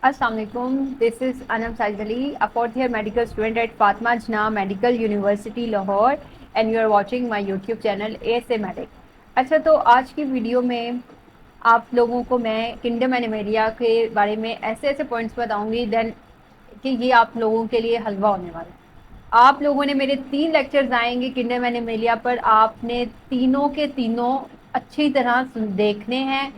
Assalamualaikum. This is Anam Saidali, a fourth year medical student at Fatma Jna Medical University Lahore, and you are watching my YouTube channel ASA Medic. अच्छा, तो आज की video में आप लोगों को मैं किंगडम एनिमेलिया के बारे में ऐसे ऐसे पॉइंट्स बताऊंगी देन कि ये आप लोगों के लिए हलवा होने वाला है। आप लोगों ने मेरे 3 लेक्चर्स आएंगे किंगडम एनिमेलिया पर, आपने तीनों के तीनों अच्छी तरह देखने हैं।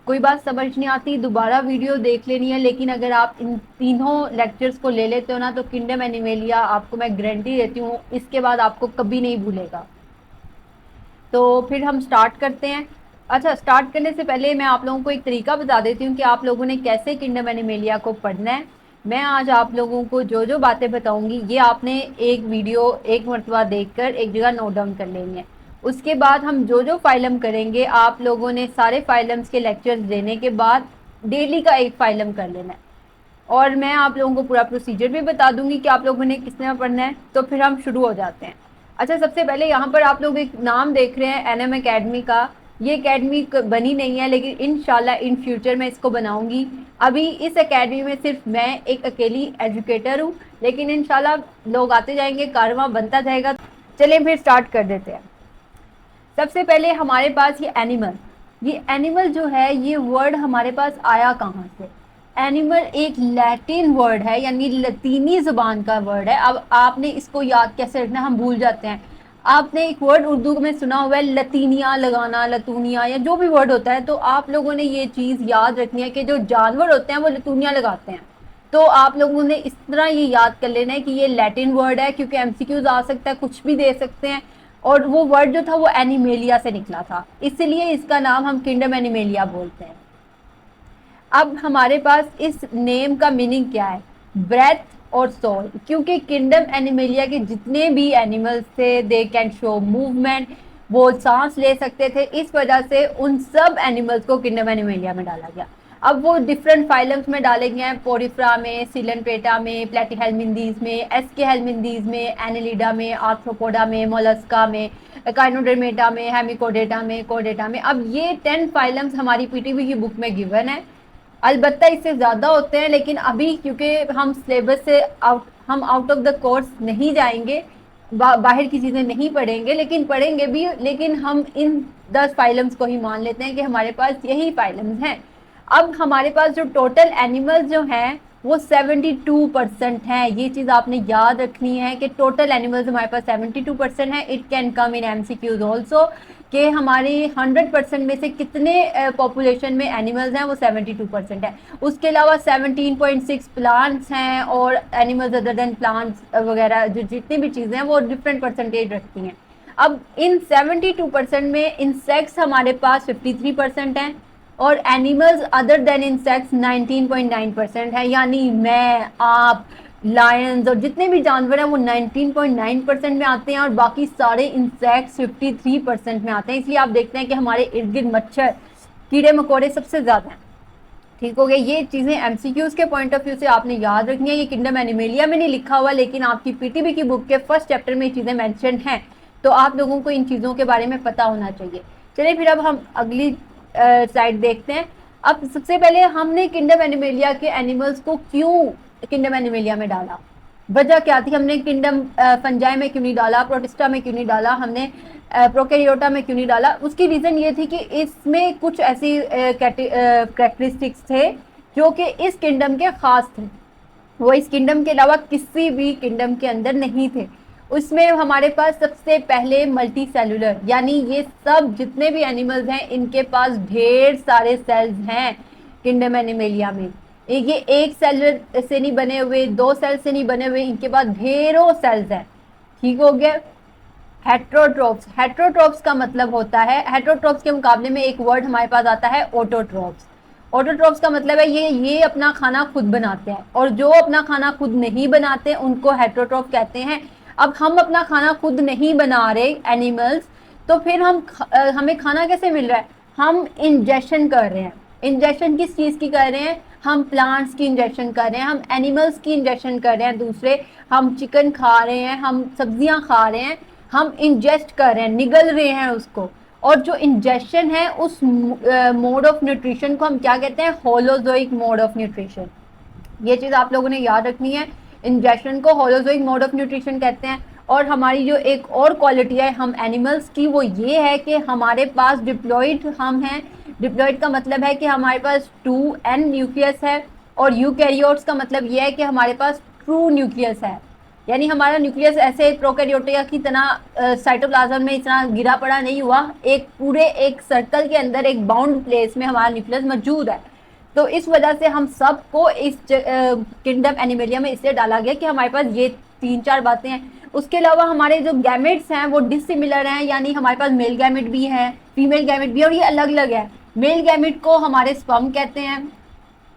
कोई बात समझ नहीं आती दोबारा वीडियो देख लेनी है, लेकिन अगर आप इन तीनों लेक्चर्स को ले लेते हो ना तो किंगडम एनिमेलिया आपको मैं गारंटी देती हूँ इसके बाद आपको कभी नहीं भूलेगा। तो फिर हम स्टार्ट करते हैं। अच्छा, स्टार्ट करने से पहले मैं आप लोगों को एक तरीका बता देती हूँ कि आप लोगों ने कैसे किंगडम एनिमेलिया को पढ़ना है। मैं आज आप लोगों को जो जो बातें बताऊंगी ये आपने एक वीडियो एक मरतबा देखकर एक जगह नोट डाउन कर लेनी है। उसके बाद हम जो जो फाइलम करेंगे आप लोगों ने सारे फाइलम्स के लेक्चर्स देने के बाद डेली का एक फाइलम कर लेना है, और मैं आप लोगों को पूरा प्रोसीजर भी बता दूंगी कि आप लोगों ने किस तरह पढ़ना है। तो फिर हम शुरू हो जाते हैं। अच्छा, सबसे पहले यहाँ पर आप लोग एक नाम देख रहे हैं एनएम एकेडमी का। ये एकेडमी बनी नहीं है, लेकिन इंशाल्लाह इन फ्यूचर में इसको बनाऊंगी। अभी इस एकेडमी में सिर्फ मैं एक अकेली एजुकेटर हूँ, लेकिन इंशाल्लाह लोग आते जाएंगे, कारवां बनता जाएगा। चलिए फिर स्टार्ट कर देते हैं। सबसे पहले हमारे पास ये एनिमल जो है ये वर्ड हमारे पास आया कहाँ से। एनिमल एक लैटिन वर्ड है, यानी लतीनी ज़ुबान का वर्ड है। अब आपने इसको याद कैसे रखना, हम भूल जाते हैं। आपने एक वर्ड उर्दू में सुना हुआ है लतीनिया लगाना, लतूनिया या जो भी वर्ड होता है, तो आप लोगों ने ये चीज़ याद रखनी है कि जो जानवर होते हैं वो लतूनिया लगाते हैं। तो आप लोगों ने इस तरह ये याद कर लेना है कि ये लैटिन वर्ड है, क्योंकि एमसीक्यूज आ सकता है, कुछ भी दे सकते हैं। और वो वर्ड जो था वो एनिमेलिया से निकला था, इसलिए इसका नाम हम किंगडम एनिमेलिया बोलते हैं। अब हमारे पास इस नेम का मीनिंग क्या है, ब्रेथ और सोल। क्योंकि किंगडम एनिमेलिया के जितने भी एनिमल्स थे दे कैन शो मूवमेंट, वो सांस ले सकते थे, इस वजह से उन सब एनिमल्स को किंगडम एनिमेलिया में डाला गया। अब वो डिफरेंट फाइलम्स में डाले गए हैं, पोरिफ्रा में, सिलनपेटा में, प्लेटीहेलमिंथीज में, एस्केहेलमिंथीज में, एनेलिडा में, आर्थ्रोपोडा में, मोलस्का में, काइनोडर्मेटा में, हेमिकोडेटा में, कोडेटा में। अब ये 10 फाइलम्स हमारी पीटीबी की बुक में गिवन है। अलबत्ता इससे ज़्यादा होते हैं, लेकिन अभी क्योंकि हम सिलेबस से आउट ऑफ द कोर्स नहीं जाएंगे, बाहर की चीज़ें नहीं पढ़ेंगे, लेकिन पढ़ेंगे भी, लेकिन हम इन 10 फाइलम्स को ही मान लेते हैं कि हमारे पास यही फाइलम्स हैं। अब हमारे पास जो टोटल एनिमल्स जो हैं वो 72% हैं। ये चीज़ आपने याद रखनी है कि टोटल एनिमल्स हमारे पास 72% है। It can come in MCQs also कि हमारी 100% में से कितने पॉपुलेशन में एनिमल्स हैं, वो 72% है। उसके अलावा 17.6 प्लांट्स हैं, और एनिमल्स अदर देन प्लांट्स वगैरह जो जितनी भी चीज़ें हैं वो डिफरेंट परसेंटेज रखती हैं। अब इन 72% में इंसेक्ट्स हमारे पास 53% हैं, और एनिमल्स अदर देन इंसेक्ट्स 19.9% है। यानी मैं, आप, लायंस और जितने भी जानवर हैं वो 19.9% में आते हैं, और बाकी सारे इंसेक्ट्स 53% में आते हैं। इसलिए आप देखते हैं कि हमारे इर्द गिर्द मच्छर, कीड़े मकोड़े सबसे ज़्यादा हैं। ठीक हो गया। ये चीज़ें एमसीक्यूज के पॉइंट ऑफ व्यू से आपने याद रखनी है। ये किंगडम एनिमेलिया में नहीं लिखा हुआ, लेकिन आपकी पीटीबी की बुक के फर्स्ट चैप्टर में ये चीज़ें मैंशन हैं, तो आप लोगों को इन चीज़ों के बारे में पता होना चाहिए। चलिए फिर अब हम अगली साइड देखते हैं। अब सबसे पहले हमने किंगडम एनिमेलिया के एनिमल्स को क्यों किंगडम एनिमेलिया में डाला, वजह क्या थी, हमने किंगडम फंजाई में क्यों नहीं डाला, प्रोटिस्टा में क्यों नहीं डाला, हमने प्रोकैरियोटा में क्यों नहीं डाला। उसकी रीज़न ये थी कि इसमें कुछ ऐसी कैरेक्टरिस्टिक्स थे जो कि इस किंगडम के ख़ास थे, वो इस किंगडम के अलावा किसी भी किंगडम के अंदर नहीं थे। उसमें हमारे पास सबसे पहले मल्टी सेलुलर, यानी ये सब जितने भी एनिमल्स हैं इनके पास ढेर सारे सेल्स हैं किंगडम एनिमेलिया में। ये एक सेल से नहीं बने हुए, 2 सेल से नहीं बने हुए, इनके पास ढेरों सेल्स हैं। ठीक हो गया। हेट्रोट्रोप्स, हेट्रोट्रोप्स का मतलब होता है, हेट्रोट्रोप्स के मुकाबले में एक वर्ड हमारे पास आता है ऑटोट्रोप्स। ऑटोट्रोप्स का मतलब है ये अपना खाना खुद बनाते हैं, और जो अपना खाना खुद नहीं बनाते उनको हेट्रोट्रोप कहते हैं। अब हम अपना खाना खुद नहीं बना रहे एनिमल्स, तो फिर हमें खाना कैसे मिल रहा है, हम इंजेक्शन कर रहे हैं। इंजेक्शन किस चीज़ की कर रहे हैं, हम प्लांट्स की इंजेक्शन कर रहे हैं, हम एनिमल्स की इंजेक्शन कर रहे हैं दूसरे, हम चिकन खा रहे हैं, हम सब्जियां खा रहे हैं, हम इंजेस्ट कर रहे हैं, निगल रहे हैं उसको। और जो इंजेक्शन है उस मोड ऑफ न्यूट्रिशन को हम क्या कहते हैं, होलोजोइक मोड ऑफ न्यूट्रिशन। ये चीज़ आप लोगों ने याद रखनी है। इंजेक्शन को होलोजोइक मोड ऑफ न्यूट्रिशन कहते हैं। और हमारी जो एक और क्वालिटी है हम एनिमल्स की, वो ये है कि हमारे पास डिप्लॉइड हम हैं। डिप्लॉइड का मतलब है कि हमारे पास 2n न्यूक्लियस है, और यूकैरियोट्स का मतलब ये है कि हमारे पास ट्रू न्यूक्लियस है। यानी हमारा न्यूक्लियस ऐसे प्रोकैरियोटिया की तरह साइटोप्लाज्म में इतना गिरा पड़ा नहीं हुआ, एक पूरे एक सर्कल के अंदर एक बाउंड प्लेस में हमारा न्यूक्लियस मौजूद है। तो इस वजह से हम सबको इस किंगडम एनिमेलिया में इसलिए डाला गया कि हमारे पास ये 3-4 बातें हैं। उसके अलावा हमारे जो गैमेट्स हैं वो डिसिमिलर हैं, यानी हमारे पास मेल गैमेट भी है, फीमेल गैमेट भी है, और ये अलग अलग है। मेल गैमेट को हमारे स्पर्म कहते हैं,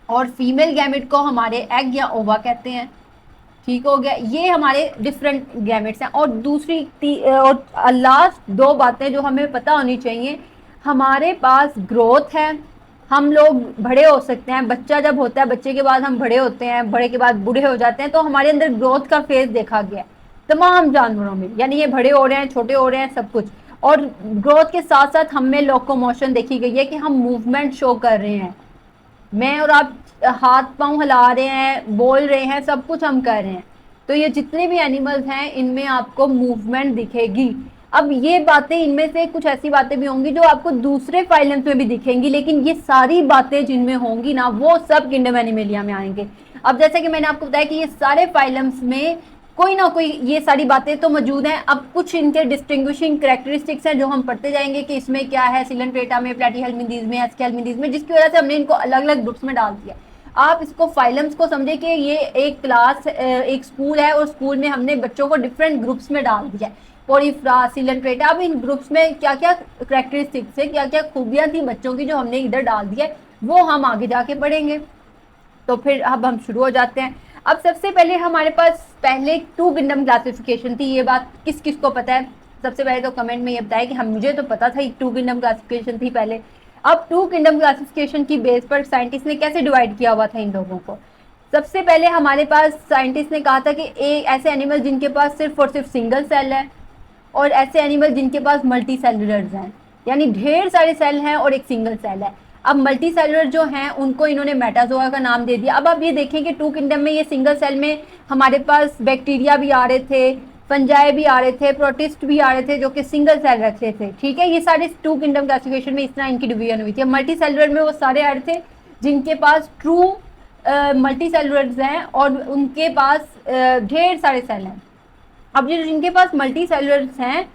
और फीमेल गैमेट को हमारे एग या ओवा कहते हैं। ठीक हो गया, ये हमारे डिफरेंट गैमेट्स हैं। और दूसरी और लास्ट 2 बातें जो हमें पता होनी चाहिए, हमारे पास ग्रोथ है। हम लोग बड़े हो सकते हैं, बच्चा जब होता है, बच्चे के बाद हम बड़े होते हैं, बड़े के बाद बूढ़े हो जाते हैं, तो हमारे अंदर ग्रोथ का फेज देखा गया है तमाम जानवरों में, यानी ये बड़े हो रहे हैं, छोटे हो रहे हैं, सब कुछ। और ग्रोथ के साथ साथ हम में लोकोमोशन देखी गई है कि हम मूवमेंट शो कर रहे हैं। मैं और आप हाथ पांव हिला रहे हैं, बोल रहे हैं, सब कुछ हम कर रहे हैं। तो ये जितने भी एनिमल्स हैं इनमें आपको मूवमेंट दिखेगी। अब ये बातें, इनमें से कुछ ऐसी बातें भी होंगी जो आपको दूसरे फाइलम्स में भी दिखेंगी, लेकिन ये सारी बातें जिनमें होंगी ना, वो सब किंगडम एनिमेलिया में आएंगे। अब जैसे कि मैंने आपको बताया कि ये सारे फाइलम्स में कोई ना कोई ये सारी बातें तो मौजूद हैं। अब कुछ इनके डिस्टिंग्विशिंग कैरेक्टरिस्टिक्स हैं जो हम पढ़ते जाएंगे कि इसमें क्या है, सिलेंट्रेटा में, प्लेटीहेल्मिंथीज में, एस्केल्मिंथीज में, जिसकी वजह से हमने इनको अलग अलग ग्रुप्स में डाल दिया। आप इसको फाइलम्स को समझे कि ये एक क्लास, एक स्कूल है, और स्कूल में हमने बच्चों को डिफरेंट ग्रुप्स में डाल दिया है, पोरीफ्रा, सिलेंट्रेटा। अब इन ग्रुप्स में क्या क्या कैरेक्टरिस्टिक्स है, क्या क्या खूबियां थी बच्चों की जो हमने इधर डाल दिया है, वो हम आगे जाके पढ़ेंगे। तो फिर अब हम शुरू हो जाते हैं। अब सबसे पहले हमारे पास पहले 2 किंगडम क्लासिफिकेशन थी। ये बात किस किस को पता है? सबसे पहले तो कमेंट में ये बताया कि हम, मुझे तो पता था 2 किंगडम क्लासिफिकेशन थी पहले। अब 2 किंगडम क्लासिफिकेशन की बेस पर साइंटिस्ट ने कैसे डिवाइड किया हुआ था इन लोगों को? सबसे पहले हमारे पास साइंटिस्ट ने कहा था कि ऐसे एनिमल जिनके पास सिर्फ और सिर्फ सिंगल सेल है, और ऐसे एनिमल जिनके पास मल्टी सेलुलर्स हैं, यानी ढेर सारे सेल हैं और एक सिंगल सेल है। अब मल्टी सेलुलर जो हैं उनको इन्होंने मेटाजोआ का नाम दे दिया। अब आप ये देखें कि 2 किंगडम में ये सिंगल सेल में हमारे पास बैक्टीरिया भी आ रहे थे, फंजाई भी आ रहे थे, प्रोटिस्ट भी आ रहे थे, जो कि सिंगल सेल रखते थे। ठीक है, ये सारे 2 किंगडम क्लासिफिकेशन में इस तरह इनकी डिवीजन हुई थी। मल्टी सेलुलर में वो सारे आ रहे थे जिनके पास ट्रू मल्टी सेलुलर्स हैं और उनके पास ढेर सारे सेल हैं। अब जो जिनके पास मल्टी सेलुलर्स हैं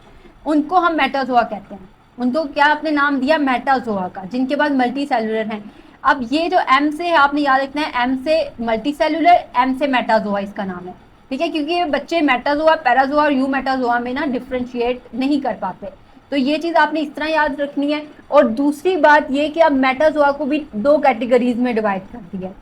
उनको हम मेटाजोआ कहते हैं। उनको क्या आपने नाम दिया? मेटाजोआ का, जिनके पास मल्टी सेलुलर हैं। अब ये जो एम से है, आपने याद रखना है, एम से मल्टी सेलुलर, एम से मेटाजोआ इसका नाम है। ठीक है, क्योंकि ये बच्चे मेटाजोआ, पैराजोआ और यू मेटाजोआ में ना डिफ्रेंशिएट नहीं कर पाते। तो ये चीज़ आपने इस तरह याद रखनी है। और दूसरी बात ये कि अब मेटाजोआ को भी 2 कैटेगरीज में डिवाइड कर दिया है,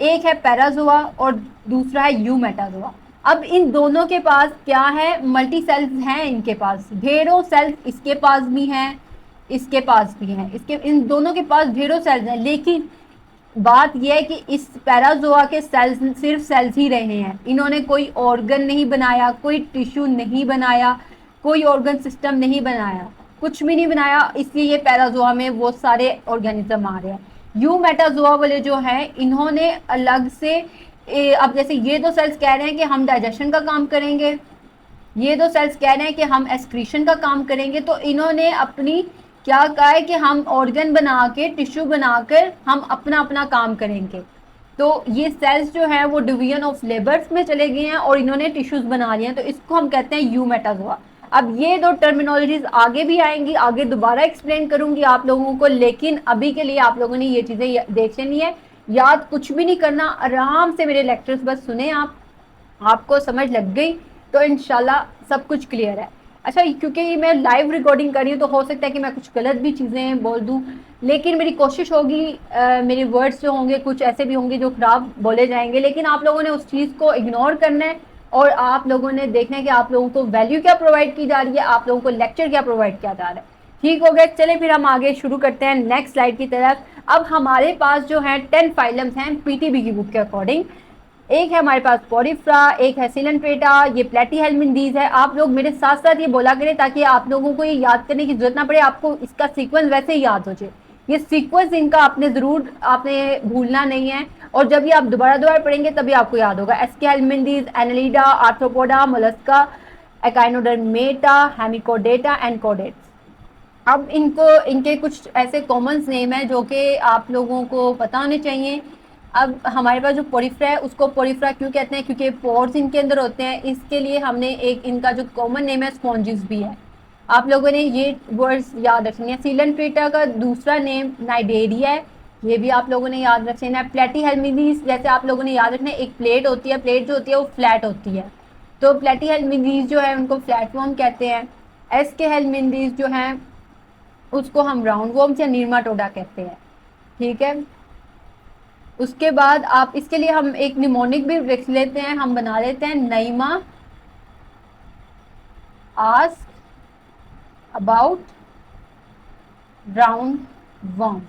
एक है पैराजोआ और दूसरा है यू मेटाजोआ। अब इन दोनों के पास क्या है? मल्टी सेल्स हैं, इनके पास ढेरों सेल्स, इसके पास भी हैं, इसके पास भी हैं, इसके, इन दोनों के पास ढेरों सेल्स हैं। लेकिन बात यह है कि इस पैराजोआ के सेल्स सिर्फ सेल्स ही रहे हैं, इन्होंने कोई ऑर्गन नहीं बनाया, कोई टिश्यू नहीं बनाया, कोई ऑर्गन सिस्टम नहीं बनाया, कुछ भी नहीं बनाया। इसलिए ये पैराजोआ में वो सारे ऑर्गेनिज्म आ रहे हैं। यू मेटाजोआ वाले जो हैं इन्होंने अलग से अब जैसे ये 2 सेल्स कह रहे हैं कि हम डाइजेशन का काम करेंगे, ये 2 सेल्स कह रहे हैं कि हम एक्सक्रीशन का काम करेंगे, तो इन्होंने अपनी क्या कहा है कि हम ऑर्गन बना के, टिश्यू बनाकर हम अपना अपना काम करेंगे। तो ये सेल्स जो हैं वो डिवीजन ऑफ लेबर्स में चले गए हैं और इन्होंने टिश्यूज बना लिए हैं, तो इसको हम कहते हैं यू मेटाजोआ। अब ये 2 टर्मिनोलॉजीज आगे भी आएंगी, आगे दोबारा एक्सप्लेन करूंगी आप लोगों को, लेकिन अभी के लिए आप लोगों ने ये चीज़ें देख लेनी है। याद कुछ भी नहीं करना, आराम से मेरे लेक्चर्स बस सुने आप, आपको समझ लग गई तो इंशाल्लाह सब कुछ क्लियर है। अच्छा, क्योंकि मैं लाइव रिकॉर्डिंग कर रही हूँ तो हो सकता है कि मैं कुछ गलत भी चीज़ें बोल दूँ, लेकिन मेरी कोशिश होगी, मेरे वर्ड्स जो होंगे कुछ ऐसे भी होंगे जो ख़राब बोले जाएंगे, लेकिन आप लोगों ने उस चीज़ को इग्नोर करना है और आप लोगों ने देखना है कि आप लोगों को वैल्यू क्या प्रोवाइड की जा रही है, आप लोगों को लेक्चर क्या प्रोवाइड किया जा रहा है। ठीक हो गया, चले फिर हम आगे शुरू करते हैं नेक्स्ट स्लाइड की तरफ। अब हमारे पास जो है 10 फाइलम्स हैं पीटीबी की बुक के अकॉर्डिंग। एक है हमारे पास पोरीफ्रा, एक है सिलेंट्रेटा, ये प्लेटीहेल्मिन्थीज है। आप लोग मेरे साथ साथ ये बोला करें ताकि आप लोगों को ये याद करने की जरूरत ना पड़े, आपको इसका सीक्वेंस वैसे ही याद हो जाए। ये सीक्वेंस इनका आपने भूलना नहीं है, और जब ये आप दोबारा दोबारा पढ़ेंगे तभी आपको याद होगा। Aschelminthes, annelida, arthropoda, mollusca, echinodermata, hemichordata and chordates. अब इनको इनके कुछ ऐसे कॉमन नेम है जो कि आप लोगों को पता होने चाहिए। अब हमारे पास जो पोरिफ्रा है उसको पोरिफ्रा क्यों कहते हैं, क्योंकि पोर्स इनके अंदर होते हैं, इसके लिए हमने एक इनका जो कॉमन नेम है स्पॉन्जिस भी है। आप लोगों ने ये वर्ड्स याद रखने हैं। सीलेंट्रेटा का दूसरा नेम नाइडेरिया है, ये भी आप लोगों ने याद रखना है। प्लेटीहेल्मिनीज जैसे आप लोगों ने याद रखना है, एक प्लेट होती है, प्लेट जो होती है वो फ्लैट होती है, तो प्लेटीहेल्मिनीज जो है उनको फ्लैटवर्म कहते हैं। एस्केहेल्मिनीज जो है उसको हम राउंड वर्म्स या नीमाटोडा कहते हैं, ठीक है। उसके बाद आप इसके लिए हम एक निमोनिक भी लिख लेते हैं, हम बना लेते हैं नईमा आस्क अबाउट राउंड वर्म,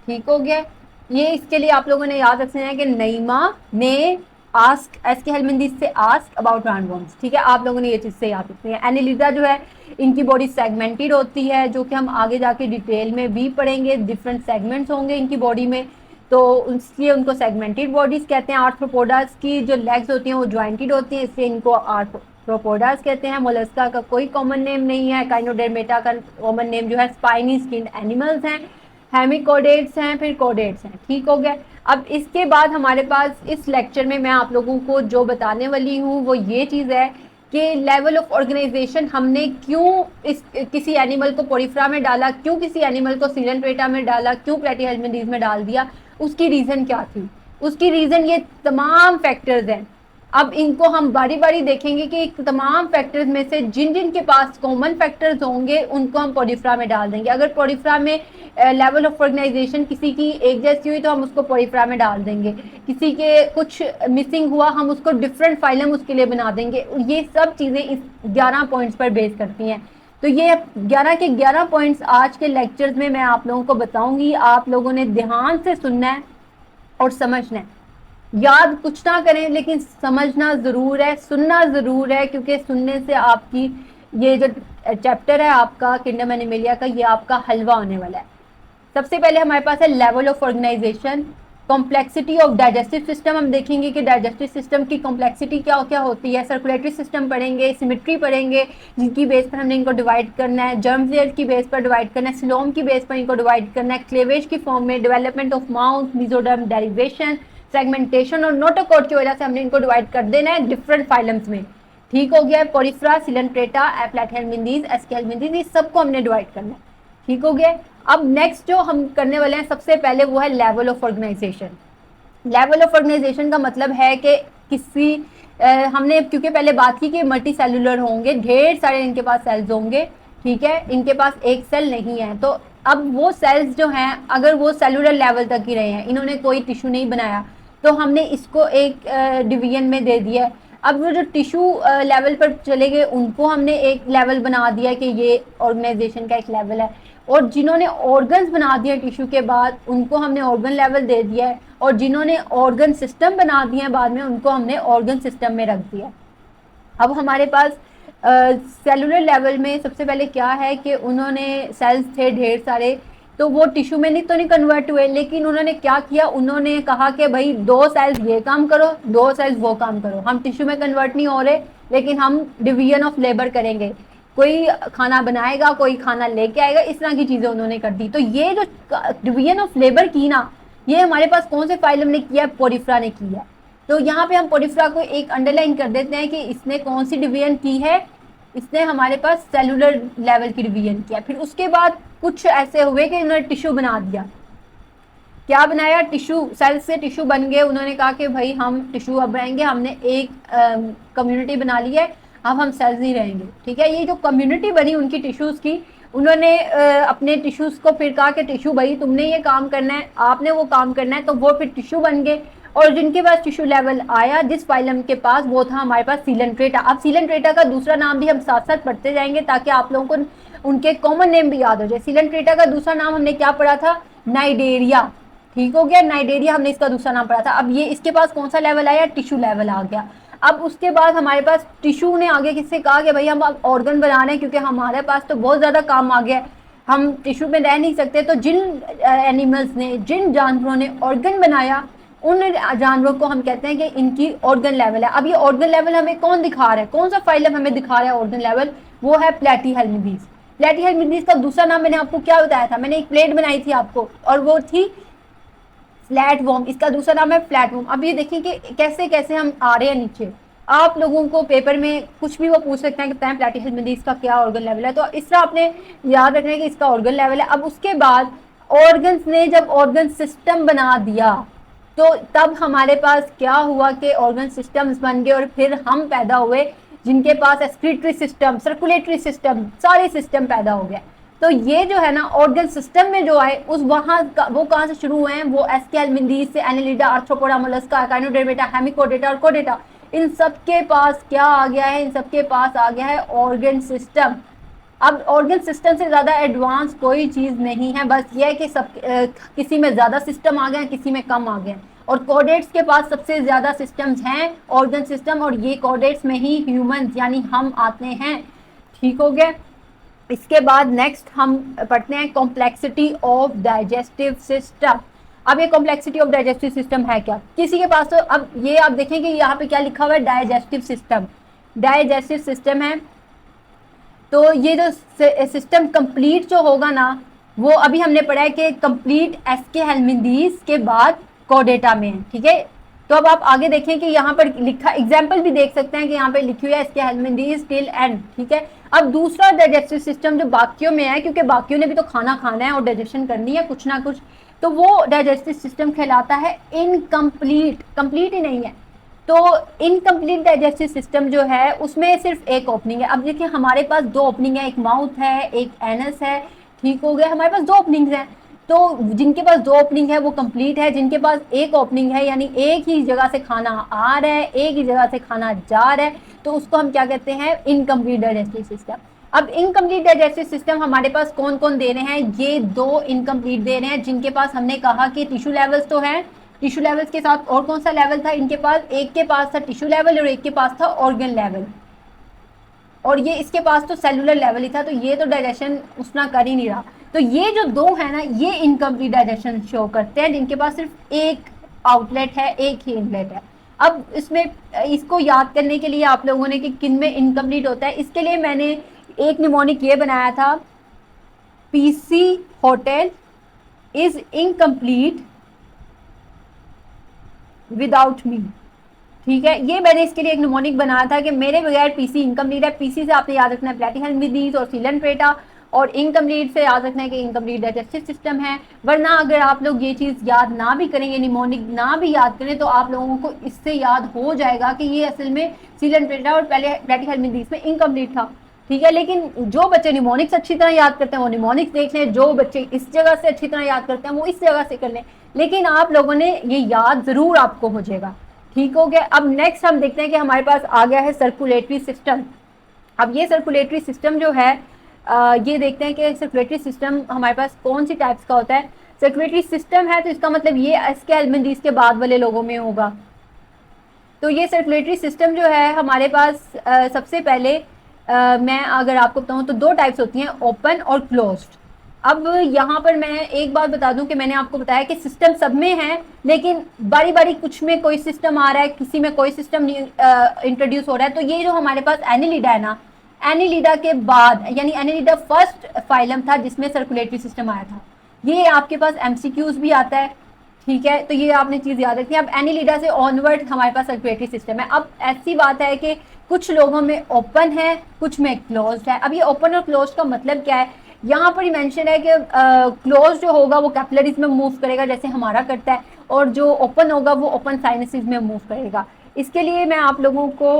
ठीक हो गया। ये इसके लिए आप लोगों ने याद रखना है कि नईमा ने आस्क एस्केहेल्मिनीज से आस्क अबाउट राउंड वर्म्स, ठीक है। आप लोगों ने ये चीज़ से याद रखनी है। एनालिडा जो है इनकी बॉडी सेगमेंटेड होती है, जो कि हम आगे जाके डिटेल में भी पढ़ेंगे, डिफरेंट सेगमेंट्स होंगे इनकी बॉडी में, तो इसलिए उनको सेगमेंटेड बॉडीज कहते हैं। आर्थ्रोपोडास की जो लेग्स होती हैं वो ज्वाइंटेड होती हैं, इसलिए इनको आर्थ्रोपोडास कहते हैं। मोलस्का का कोई कॉमन नेम नहीं है। काइनोडर्मेटा का कॉमन नेम जो है स्पाइनी स्किन एनिमल्स हैं। हेमिकोडेट्स हैं, फिर कोडेट्स हैं, ठीक हो गया। अब इसके बाद हमारे पास इस लेक्चर में मैं आप लोगों को जो बताने वाली हूँ वो ये चीज़ है कि लेवल ऑफ ऑर्गेनाइजेशन हमने क्यों इस किसी एनिमल को पोरिफ्रा में डाला, क्यों किसी एनिमल को सीलेंट्रेटा में डाला, क्यों प्लेटीहेल्मिनीज में डाल दिया, उसकी रीज़न क्या थी। उसकी रीज़न ये तमाम फैक्टर्स हैं। अब इनको हम बारी बारी देखेंगे कि तमाम फैक्टर्स में से जिन जिन के पास कॉमन फैक्टर्स होंगे उनको हम पोरिफ्रा में डाल देंगे। अगर पोरिफ्रा में लेवल ऑफ ऑर्गेनाइजेशन किसी की एक जैसी हुई तो हम उसको पोरिफ्रा में डाल देंगे, किसी के कुछ मिसिंग हुआ हम उसको डिफरेंट फाइलम उसके लिए बना देंगे। ये सब चीज़ें इस 11 पॉइंट्स पर बेस करती हैं। तो ये 11 के 11 पॉइंट्स आज के लेक्चर्स में मैं आप लोगों को बताऊंगी। आप लोगों ने ध्यान से सुनना है और समझना है, याद कुछ ना करें लेकिन समझना ज़रूर है, सुनना ज़रूर है, क्योंकि सुनने से आपकी ये जो चैप्टर है आपका किंगडम एनिमलिया का, ये आपका हलवा होने वाला है। सबसे पहले हमारे पास है level of organisation, complexity of digestive system. हम देखेंगे कि डाइजेस्टिव सिस्टम की कॉम्प्लेक्सिटी क्या क्या होती है। सर्कुलेटरी सिस्टम पढ़ेंगे, सिमेट्री पढ़ेंगे जिनकी बेस पर हमने इनको डिवाइड करना है, जर्म सेल की बेस पर डिवाइड करना है, सिलोम की बेस पर इनको डिवाइड करना है, क्लेवेज की फॉर्म में, development of mouth, mesoderm derivation, segmentation और नोटोकॉर्ड की वजह से हमने इनको डिवाइड कर देना है डिफरेंट फाइलम्स में, ठीक हो गया। पोरिफ्रा, सीलेंट्रेटा, प्लेटीहेल्मिनीज, एस्केहेल्मिनीज, ये सबको हमने डिवाइड करना है, ठीक हो गया। अब नेक्स्ट जो हम करने वाले हैं सबसे पहले वो है level of organisation. Level of organisation का मतलब है कि किसी हमने क्योंकि पहले बात की कि मल्टी सेलुलर होंगे, ढेर सारे इनके पास सेल्स होंगे, ठीक है। इनके पास एक सेल नहीं है, तो अब वो सेल्स जो हैं अगर वो सेलुलर लेवल तक ही रहे हैं, इन्होंने कोई टिश्यू नहीं बनाया, तो हमने इसको एक डिवीजन में दे दिया है। अब वो जो टिश्यू लेवल पर चले गए उनको हमने एक लेवल बना दिया कि ये ऑर्गेनाइजेशन का एक लेवल है, और जिन्होंने ऑर्गन्स बना दिए टिश्यू के बाद उनको हमने ऑर्गन लेवल दे दिया है, और जिन्होंने ऑर्गन सिस्टम बना दिए हैं बाद में उनको हमने ऑर्गन सिस्टम में रख दिया। अब हमारे पास सेलुलर लेवल में सबसे पहले क्या है कि उन्होंने सेल्स थे ढेर सारे, तो वो टिश्यू में नहीं कन्वर्ट हुए, लेकिन उन्होंने क्या किया, उन्होंने कहा कि भाई 2 सेल्स ये काम करो, 2 सेल्स वो काम करो, हम टिश्यू में कन्वर्ट नहीं हो रहे लेकिन हम डिवीजन ऑफ लेबर करेंगे, कोई खाना बनाएगा कोई खाना लेके आएगा, इस तरह की चीज़ें उन्होंने कर दी। तो ये जो डिवीजन ऑफ लेबर की ना, ये हमारे पास कौन से फाइलम ने किया, पोरिफ्रा ने किया। तो यहाँ पे हम पोरिफ्रा को एक अंडरलाइन कर देते हैं कि इसने कौन सी डिवीजन की है, इसने हमारे पास सेलुलर लेवल की डिवीजन किया। फिर उसके बाद कुछ ऐसे हुए कि उन्होंने टिश्यू बना दिया। क्या बनाया, टिश्यू, सेल से टिश्यू बन गए। उन्होंने कहा कि भाई हम टिश्यू अब रहेंगे, हमने एक कम्युनिटी बना ली है, अब हम सेल्स ही रहेंगे, ठीक है। ये जो कम्युनिटी बनी उनकी टिश्यूज़ की, उन्होंने अपने टिश्यूज़ को फिर कहा कि टिश्यू भाई तुमने ये काम करना है, आपने वो काम करना है, तो वो फिर टिश्यू बन गए। और जिनके पास टिश्यू लेवल आया जिस फाइलम के पास, वो था हमारे पास सीलेंट्रेटा। अब सीलेंट्रेटा का दूसरा नाम भी हम साथ साथ पढ़ते जाएंगे ताकि आप लोगों को उनके कॉमन नेम भी याद हो जाए। सीलेंट्रेटा का दूसरा नाम हमने क्या पढ़ा था, नाइडेरिया, ठीक हो गया। नाइडेरिया हमने इसका दूसरा नाम पढ़ा था। अब ये इसके पास कौन सा लेवल आया, टिश्यू लेवल आ गया। अब उसके बाद हमारे पास टिश्यू ने आगे किससे कहा कि भाई हम अब ऑर्गन बना रहे हैं, क्योंकि हमारे पास तो बहुत ज़्यादा काम आ गया है, हम टिश्यू में रह नहीं सकते, तो जिन एनिमल्स ने, जिन जानवरों ने ऑर्गन बनाया, उन जानवरों को हम कहते हैं कि इनकी ऑर्गन लेवल है। अब ये ऑर्गन लेवल हमें कौन दिखा रहा है, कौन सा फाइलम हमें दिखा रहा है ऑर्गन लेवल, वो है प्लेटीहेल्मिंथीज। प्लेटीहेल्मिंथीज का दूसरा नाम मैंने आपको क्या बताया था, मैंने एक प्लेट बनाई थी आपको, और वो थी फ्लैट वॉर्म, इसका दूसरा नाम है फ्लैट वॉर्म। अब ये देखिए कि कैसे कैसे हम आ रहे हैं नीचे। आप लोगों को पेपर में कुछ भी वो पूछ सकते हैं कि बताएं प्लेटीहेल्मिंथीज का क्या ऑर्गन लेवल है, तो इस तरह आपने याद रखना है कि इसका ऑर्गन लेवल है। अब उसके बाद ऑर्गन्स ने जब ऑर्गन सिस्टम बना दिया, तो तब हमारे पास क्या हुआ कि ऑर्गन सिस्टम्स बन गए, और फिर हम पैदा हुए जिनके पास एक्सक्रीटरी सिस्टम, सर्कुलेटरी सिस्टम, सारे सिस्टम पैदा हो गए। तो ये जो है ना ऑर्गन सिस्टम में जो आए, उस वहाँ वो कहाँ से शुरू हुए हैं, वो एस्केल्मिंथीज से, Annelida, arthropoda, mollusca, echinodermata, hemichordata और कोडेटा, इन सबके पास क्या आ गया है, इन सबके पास आ गया है ऑर्गन सिस्टम। अब ऑर्गन सिस्टम से ज़्यादा एडवांस कोई चीज़ नहीं है, बस ये है कि सब किसी में ज़्यादा सिस्टम आ गए, किसी में कम आ गए। और कोडेट्स के पास सबसे ज़्यादा सिस्टम्स हैं ऑर्गन सिस्टम, और ये कोडेट्स में ही ह्यूमंस यानी हम आते हैं। ठीक हो गया। इसके बाद नेक्स्ट हम पढ़ते हैं कॉम्प्लेक्सिटी ऑफ डाइजेस्टिव सिस्टम। अब ये कॉम्प्लेक्सिटी ऑफ डाइजेस्टिव सिस्टम है क्या, किसी के पास, तो अब ये आप देखें कि यहाँ पे क्या लिखा हुआ है, डाइजेस्टिव सिस्टम। डाइजेस्टिव सिस्टम है, तो ये जो सिस्टम कंप्लीट जो होगा ना, वो अभी हमने पढ़ा है कि कंप्लीट एस्केल्मिंथीज के बाद कोडेटा में है। ठीक है, तो अब आप आगे देखें कि यहाँ पर लिखा, एग्जाम्पल भी देख सकते हैं कि यहाँ पे लिखी हुई है एस्केल्मिंथीज टिल एंड। ठीक है, अब दूसरा डाइजेस्टिव सिस्टम जो बाकियों में है, क्योंकि बाकियों ने भी तो खाना खाना है और डाइजेशन करनी है कुछ ना कुछ, तो वो डाइजेस्टिव सिस्टम कहलाता है इनकम्प्लीट। कंप्लीट ही नहीं है, तो इनकम्प्लीट डाइजेस्टिव सिस्टम जो है उसमें सिर्फ एक ओपनिंग है। अब देखिए हमारे पास दो ओपनिंग है, एक माउथ है, एक एनस है। ठीक हो गया, हमारे पास दो ओपनिंग्स हैं। तो जिनके पास दो ओपनिंग है वो कंप्लीट है, जिनके पास एक ओपनिंग है यानी एक ही जगह से खाना आ रहा है, एक ही जगह से खाना जा रहा है, तो उसको हम क्या कहते हैं, इनकम्प्लीट डाइजेस्टिव सिस्टम। अब इनकम्प्लीट डाइजेस्टिव सिस्टम हमारे पास कौन कौन दे रहे हैं, ये दो इनकम्प्लीट दे रहे हैं, जिनके पास हमने कहा कि टिश्यू लेवल्स तो हैं। टिश्यू लेवल्स के साथ और कौन सा लेवल था इनके पास, एक के पास था टिश्यू लेवल और एक के पास था ऑर्गन लेवल, और ये इसके पास तो सेलुलर लेवल ही था, तो ये तो डाइजेशन उसना कर ही नहीं रहा। तो ये जो दो है ना, ये इनकम्प्लीट डाइजेशन शो करते हैं, जिनके पास सिर्फ एक आउटलेट है, एक ही इनलेट है। अब इसमें इसको याद करने के लिए आप लोगों ने कि किन में इनकम्प्लीट होता है, इसके लिए मैंने एक निमोनिक ये बनाया था, PC hotel is incomplete without me. ठीक है, ये मैंने इसके लिए एक निमोनिक बनाया था कि मेरे बगैर पीसी इनकम्प्लीट है। पीसी से आपने याद रखना है प्लेटीहेल्मिंथीज और सीलेंट्रेटा, और इनकम्प्लीट से याद रखना है कि इनकम्प्लीट डाइजेस्टिव सिस्टम है। वरना अगर आप लोग ये चीज़ याद ना भी करेंगे, निमोनिक ना भी याद करें, तो आप लोगों को इससे याद हो जाएगा कि ये असल में सीलेंट्रेटा और प्लेटीहेल्मिंथीज में इनकम्प्लीट था। ठीक है, लेकिन जो बच्चे निमोनिक्स अच्छी तरह याद करते हैं वो निमोनिक्स देख लें, जो बच्चे इस जगह से अच्छी तरह याद करते हैं वो इस जगह से कर लें, लेकिन आप लोगों ने ये याद ज़रूर आपको हो जाएगा। ठीक हो गया। अब नेक्स्ट हम देखते हैं कि हमारे पास आ गया है सर्कुलेटरी सिस्टम। अब ये सर्कुलेटरी सिस्टम जो है, ये देखते हैं कि सर्कुलेटरी सिस्टम हमारे पास कौन सी टाइप्स का होता है। सर्कुलेटरी सिस्टम है तो इसका मतलब ये एस्केल्मिंथीज के बाद वाले लोगों में होगा। तो ये सर्कुलेटरी सिस्टम जो है हमारे पास सबसे पहले मैं अगर आपको बताऊँ तो दो टाइप्स होती हैं, ओपन और क्लोज्ड। अब यहाँ पर मैं एक बात बता दूं कि मैंने आपको बताया कि सिस्टम सब में है, लेकिन बारी बारी कुछ में कोई सिस्टम आ रहा है, किसी में कोई सिस्टम इंट्रोड्यूस हो रहा है। तो ये जो हमारे पास एनिलिडा है ना, एनिलिडा के बाद, यानी एनिलिडा फर्स्ट फाइलम था जिसमें सर्कुलेटरी सिस्टम आया था। ये आपके पास एमसीक्यूज भी आता है। ठीक है, तो ये आपने चीज़ याद रखनी है। अब एनिलिडा से ऑनवर्ड हमारे पास सर्कुलेटरी सिस्टम है। अब ऐसी बात है कि कुछ लोगों में ओपन है, कुछ में क्लोज्ड है। अब ये ओपन और क्लोज्ड का मतलब क्या है, यहाँ पर मेंशन है कि क्लोज जो होगा वो कैपिलरीज में मूव करेगा जैसे हमारा करता है, और जो ओपन होगा वो ओपन साइनसेस में मूव करेगा। इसके लिए मैं आप लोगों को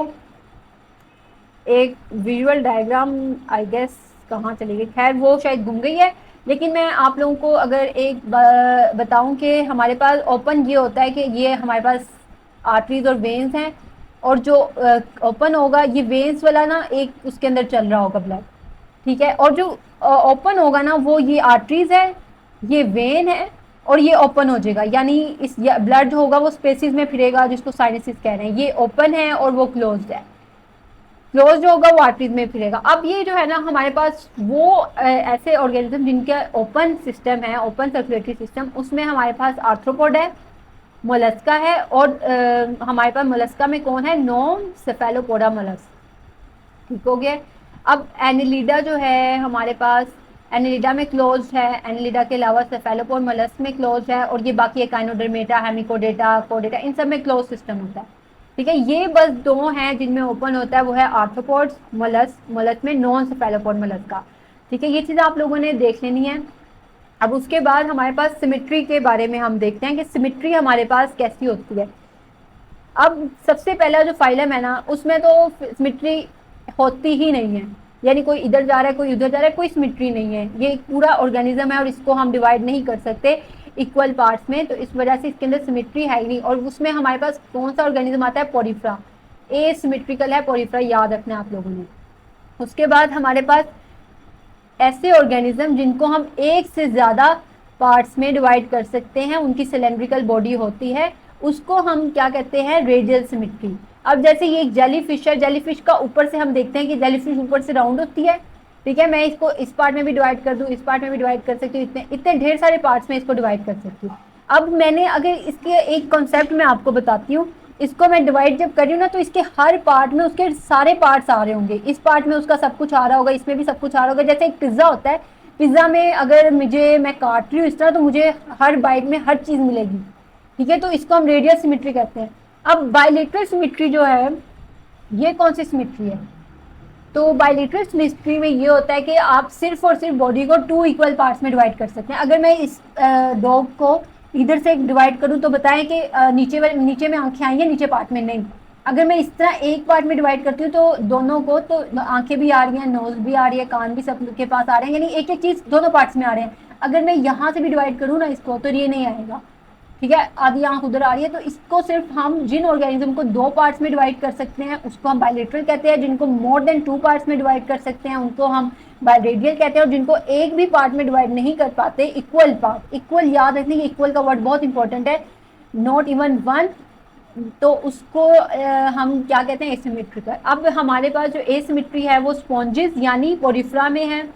एक विजुअल डायग्राम, आई गेस कहाँ चली गई, खैर वो शायद घूम गई है, लेकिन मैं आप लोगों को अगर एक बताऊं कि हमारे पास ओपन ये होता है कि ये हमारे पास आर्टरीज और वेन्स हैं, और जो ओपन होगा ये वेन्स वाला ना एक उसके अंदर चल रहा होगा ब्लड। ठीक है, और जो ओपन होगा ना वो ये आर्टरीज है, ये वेन है, और ये ओपन हो जाएगा, यानी इस ब्लड जो होगा वो स्पेसिस में फिरेगा जिसको साइनसेस कह रहे हैं। ये ओपन है और वो क्लोज्ड है। क्लोज होगा वो आर्टरीज में फिरेगा। अब ये जो है ना हमारे पास वो ऐसे ऑर्गेनिज्म जिनके ओपन सिस्टम है, ओपन सर्कुलेटरी सिस्टम, उसमें हमारे पास आर्थ्रोपोड है, मोलस्का है, और हमारे पास मोलस्का में कौन है, नॉन सेफेलोपोडा मोलस्क। ठीक हो गया। अब एनिलिडा जो है हमारे पास, एनिलिडा में क्लोज है, एनिलिडा के अलावा सेफेलोपोड मोलस्क में क्लोज है, और ये बाकी एकाइनोडर्मेटा, हेमिकोडेटा, कोडेटा, इन सब में क्लोज सिस्टम होता है। ठीक है, ये बस दो हैं जिनमें ओपन होता है, वो है आर्थ्रोपोड्स, मोलस्क, मोलस्क में नॉन सेफेलोपोड मोलस्क का। ठीक है, ये चीज़ आप लोगों ने देख लेनी है। अब उसके बाद हमारे पास सिमेट्री के बारे में हम देखते हैं कि सिमेट्री हमारे पास कैसी होती है। अब सबसे पहला जो फाइलम है ना, उसमें तो सिमेट्री होती ही नहीं है, यानी कोई इधर जा रहा है कोई उधर जा रहा है, कोई सिमेट्री नहीं है। ये एक पूरा ऑर्गेनिज्म है और इसको हम डिवाइड नहीं कर सकते इक्वल पार्ट्स में, तो इस वजह से इसके अंदर सिमेट्री है ही नहीं। और उसमें हमारे पास कौन सा ऑर्गेनिज्म आता है, पोरिफ्रा, ए सिमेट्रिकल है पोरिफ्रा, याद रखना आप लोगों ने। उसके बाद हमारे पास ऐसे ऑर्गेनिज्म जिनको हम एक से ज़्यादा पार्ट्स में डिवाइड कर सकते हैं, उनकी सिलेंड्रिकल बॉडी होती है, उसको हम क्या कहते हैं, रेडियल सिमेट्री। अब जैसे ये एक जेलीफिश है, जेलीफिश का ऊपर से हम देखते हैं कि जेलीफिश ऊपर से राउंड होती है। ठीक है, मैं इसको इस पार्ट में भी डिवाइड कर दूँ, इस पार्ट में भी डिवाइड कर सकती हूँ, इतने इतने ढेर सारे पार्ट्स में इसको डिवाइड कर सकती हूँ। अब मैंने अगर इसके एक कॉन्सेप्ट मैं आपको बताती हूँ, इसको मैं डिवाइड जब कर रही हूँ ना, तो इसके हर पार्ट में उसके सारे पार्ट्स आ रहे होंगे, इस पार्ट में उसका सब कुछ आ रहा होगा, इसमें भी सब कुछ आ रहा होगा। जैसे एक पिज्ज़ा होता है, पिज्ज़ा में अगर मैं काट रही हूँ इस तरह, तो मुझे हर बाइट में हर चीज़ मिलेगी। ठीक है, तो इसको हम रेडियल सिमेट्री कहते हैं। अब बाइलेटरल सिमेट्री जो है, ये कौन सी सिमेट्री है, तो बाइलेटरल सिमेट्री में ये होता है कि आप सिर्फ और सिर्फ बॉडी को 2 इक्वल पार्ट्स में डिवाइड कर सकते हैं। अगर मैं इस डॉग को इधर से डिवाइड करूं तो बताएं कि नीचे में आंखें आई हैं, नीचे पार्ट में नहीं। अगर मैं इस तरह एक पार्ट में डिवाइड करती हूँ तो दोनों को, तो आंखें भी आ रही हैं, नोज भी आ रही है, कान भी सबके पास आ रहे हैं, यानी एक एक चीज़ दोनों पार्ट्स में आ रहे हैं। अगर मैं यहाँ से भी डिवाइड करूँ ना इसको, तो ये नहीं आएगा। ठीक है, आधी आंख उधर आ रही है, तो इसको सिर्फ हम जिन ऑर्गेनिज्म को 2 पार्ट्स में डिवाइड कर सकते हैं उसको हम बाइलेटरल कहते हैं, जिनको मोर देन 2 पार्ट्स में डिवाइड कर सकते हैं उनको हम बाइरेडियल कहते हैं, और जिनको एक भी पार्ट में डिवाइड नहीं कर पाते, इक्वल पार्ट, इक्वल याद रखने की, इक्वल का वर्ड बहुत इंपॉर्टेंट है, नॉट इवन 1, तो उसको हम क्या कहते हैं, एसिमेट्रिकल। अब हमारे पास जो एसिमेट्री है वो स्पॉन्जेस यानी पोरिफ्रा में है।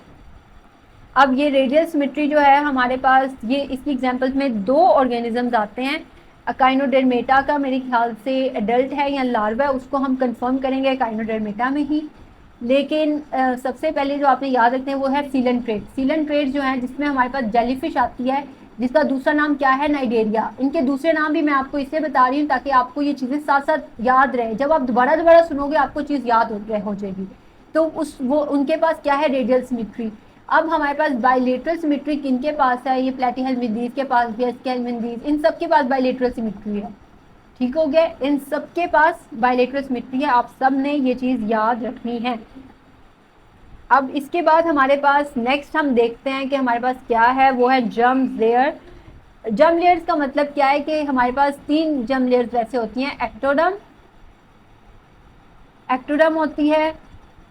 अब ये रेडियल सिमेट्री जो है हमारे पास, ये इसकी एग्जांपल्स में 2 ऑर्गेनिजम्स आते हैं। अकाइनोडर्मेटा का मेरे ख्याल से एडल्ट है या लार्वा है, उसको हम कंफर्म करेंगे अकाइनोडर्मेटा में ही। लेकिन सबसे पहले जो आपने याद रखते हैं वो है सीलेंट्रेट। सीलेंट्रेट जो है जिसमें हमारे पास जेलीफिश आती है, जिसका दूसरा नाम क्या है, नाइडेरिया। इनके दूसरे नाम भी मैं आपको इसलिए बता रही हूँ ताकि आपको ये चीज़ें साथ साथ याद रहे, जब आप दोबारा दोबारा सुनोगे आपको चीज़ याद हो जाएगी। तो वो उनके पास क्या है, रेडियल सिमेट्री। अब हमारे पास बाइलेटरल सिमेट्री किनके पास है, ये प्लेटीहेल्मिन्थीज के पास भी है, स्केल्मिन्थीज, इन सब के पास बाइलेटरल सिमेट्री है। ठीक हो गया, इन सब के पास बाइलेटरल सिमेट्री है, आप सब ने ये चीज़ याद रखनी है। अब इसके बाद हमारे पास नेक्स्ट हम देखते हैं कि हमारे पास क्या है, वो है जर्म लेयर। जर्म लेयर्स का मतलब क्या है कि हमारे पास 3 जर्म लेयर्स वैसे होती हैं, एक्टोडर्म, एक्टोडर्म होती है,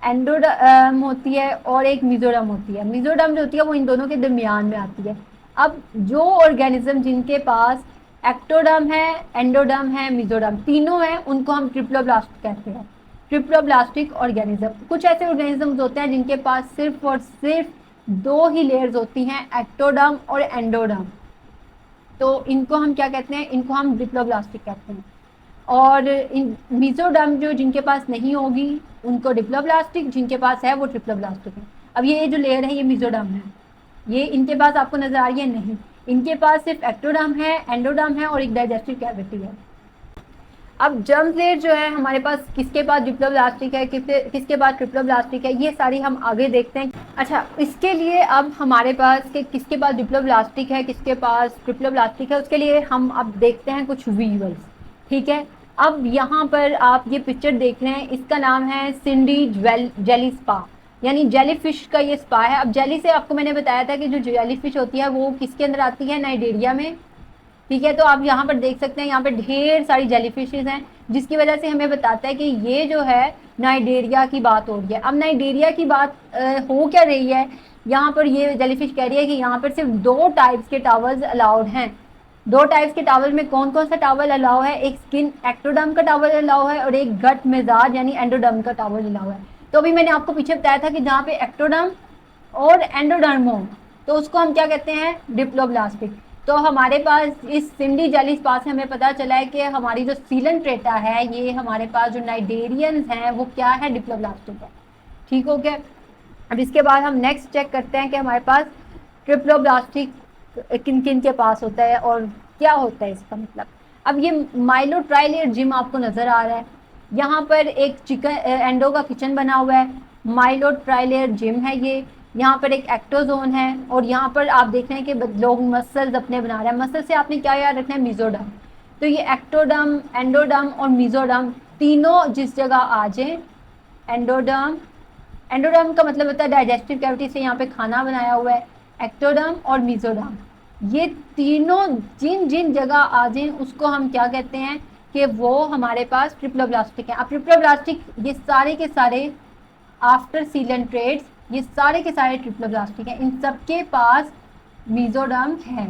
एंडोडर्म होती है, और एक मीजोडर्म होती है। मीजोडर्म जो होती है वो इन दोनों के दरमियान में आती है। अब जो ऑर्गेनिज्म जिनके पास एक्टोडर्म है, एंडोडर्म है, मीजोडर्म तीनों हैं, उनको हम ट्रिप्लोब्लास्ट कहते हैं, ट्रिप्लोब्लास्टिक ऑर्गेनिज्म। कुछ ऐसे ऑर्गेनिजम्स होते हैं जिनके पास सिर्फ और सिर्फ 2 ही लेयर्स होती हैं, एक्टोडर्म और एंडोडर्म, तो इनको हम क्या कहते हैं, इनको हम डिप्लोब्लास्टिक कहते हैं। और इन मीजोडर्म जो जिनके पास नहीं होगी उनको डिप्लोब्लास्टिक, जिनके पास है वो ट्रिप्लोब्लास्टिक है। अब ये जो लेयर है ये मीजोडर्म है, ये इनके पास आपको नजर आ रही है, नहीं, इनके पास सिर्फ एक्टोडर्म है, एंडोडर्म है और एक डाइजेस्टिव कैविटी है। अब जर्म लेयर जो है हमारे पास किसके पास डिप्लोब्लास्टिक है, किसके पास ट्रिप्लोब्लास्टिक है, ये सारी हम आगे देखते हैं। अच्छा, इसके लिए अब हमारे पास कि किसके पास डिप्लोब्लास्टिक है, किसके पास ट्रिप्लोब्लास्टिक है, उसके लिए हम अब देखते हैं कुछ विजुअल्स। ठीक है, अब यहाँ पर आप ये पिक्चर देख रहे हैं, इसका नाम है सिंडी जेली स्पा, यानी जेलीफिश का ये स्पा है। अब जेली से आपको मैंने बताया था कि जो जेलीफिश होती है वो किसके अंदर आती है, नाइडेरिया में। ठीक है, तो आप यहाँ पर देख सकते हैं, यहाँ पर ढेर सारी जेलीफिशेस हैं, जिसकी वजह से हमें बताता है कि ये जो है नाइडेरिया की बात हो रही है। अब नाइडेरिया की बात हो क्या रही है, यहाँ पर ये जेलीफिश कह रही है कि यहाँ पर सिर्फ 2 टाइप्स के टावर्स अलाउड हैं। दो टाइप्स के टावल में कौन कौन सा टावल अलाउ है? एक स्किन एक्टोडर्म का टावल अलाउ है और एक गट मिजाज यानी एंडोडर्म का टावल अलाउ है। तो अभी मैंने आपको पीछे बताया था कि जहाँ पे एक्टोडर्म और एंडोडर्म हो तो उसको हम क्या कहते हैं? डिप्लोब्लास्टिक। तो हमारे पास इस सिंडी जेली स्पा से हमें पता चला है कि हमारी जो सीलेंट्रेटा है, ये हमारे पास जो नाइडेरियंस हैं वो क्या है? डिप्लोब्लास्टिक है। ठीक हो गया। अब इसके बाद हम नेक्स्ट चेक करते हैं कि हमारे पास ट्रिप्लोब्लास्टिक किन किन के पास होता है और क्या होता है इसका मतलब। अब ये माइलोट्राइलेयर जिम आपको नजर आ रहा है, यहाँ पर एक चिकन एंडो का किचन बना हुआ है, माइलोट्राइलेयर जिम है ये। यहाँ पर एक एक्टोजोन है और यहाँ पर आप देख रहे हैं कि लोग मसल्स अपने बना रहे हैं। मसल से आपने क्या याद रखना है? मीजोडम। तो ये एक्टोडम, एंडोडम और मीजोडम तीनों जिस जगह आ जाए, एंडोडम, एंडोडर्म का मतलब होता है डाइजेस्टिव कैविटी से यहाँ पे खाना बनाया हुआ है। एक्टोडर्म और मीजोडर्म, ये तीनों जिन जिन जगह आ जाए उसको हम क्या कहते हैं? कि वो हमारे पास ट्रिप्लोब्लास्टिक है। अब ट्रिप्लोब्लास्टिक ये सारे के सारे आफ्टर सीलेंट्रेट्स, ये सारे के सारे ट्रिप्लोब्लास्टिक हैं, इन सबके पास मीजोडर्म है।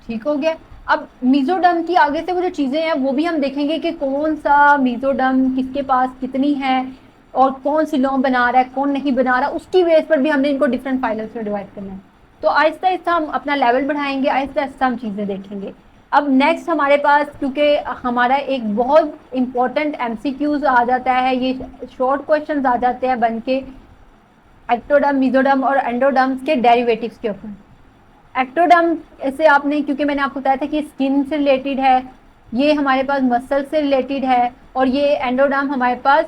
ठीक हो गया। अब मीजोडर्म की आगे से वो जो चीज़ें हैं वो भी हम देखेंगे कि कौन सा मीजोडर्म किसके पास कितनी है और कौन सी लॉ बना रहा है कौन नहीं बना रहा, उसकी बेस पर भी हमने इनको डिफरेंट फाइलर्स में डिवाइड करना है। तो आहिस्ता आहिस्ता हम अपना लेवल बढ़ाएंगे, आहिस्ता आहिस्ता हम चीज़ें देखेंगे। अब नेक्स्ट हमारे पास, क्योंकि हमारा एक बहुत इंपॉर्टेंट एमसीक्यूज आ जाता है, ये शॉर्ट क्वेश्चन आ जाते हैं बन के एक्टोडर्म, मीजोडर्म और एंडोडर्म के डेरिवेटिव्स के ऊपर। एक्टोडर्म से आपने, क्योंकि मैंने आपको बताया था कि स्किन से रिलेटेड है, ये हमारे पास मसल से रिलेटेड है और ये एंडोडर्म हमारे पास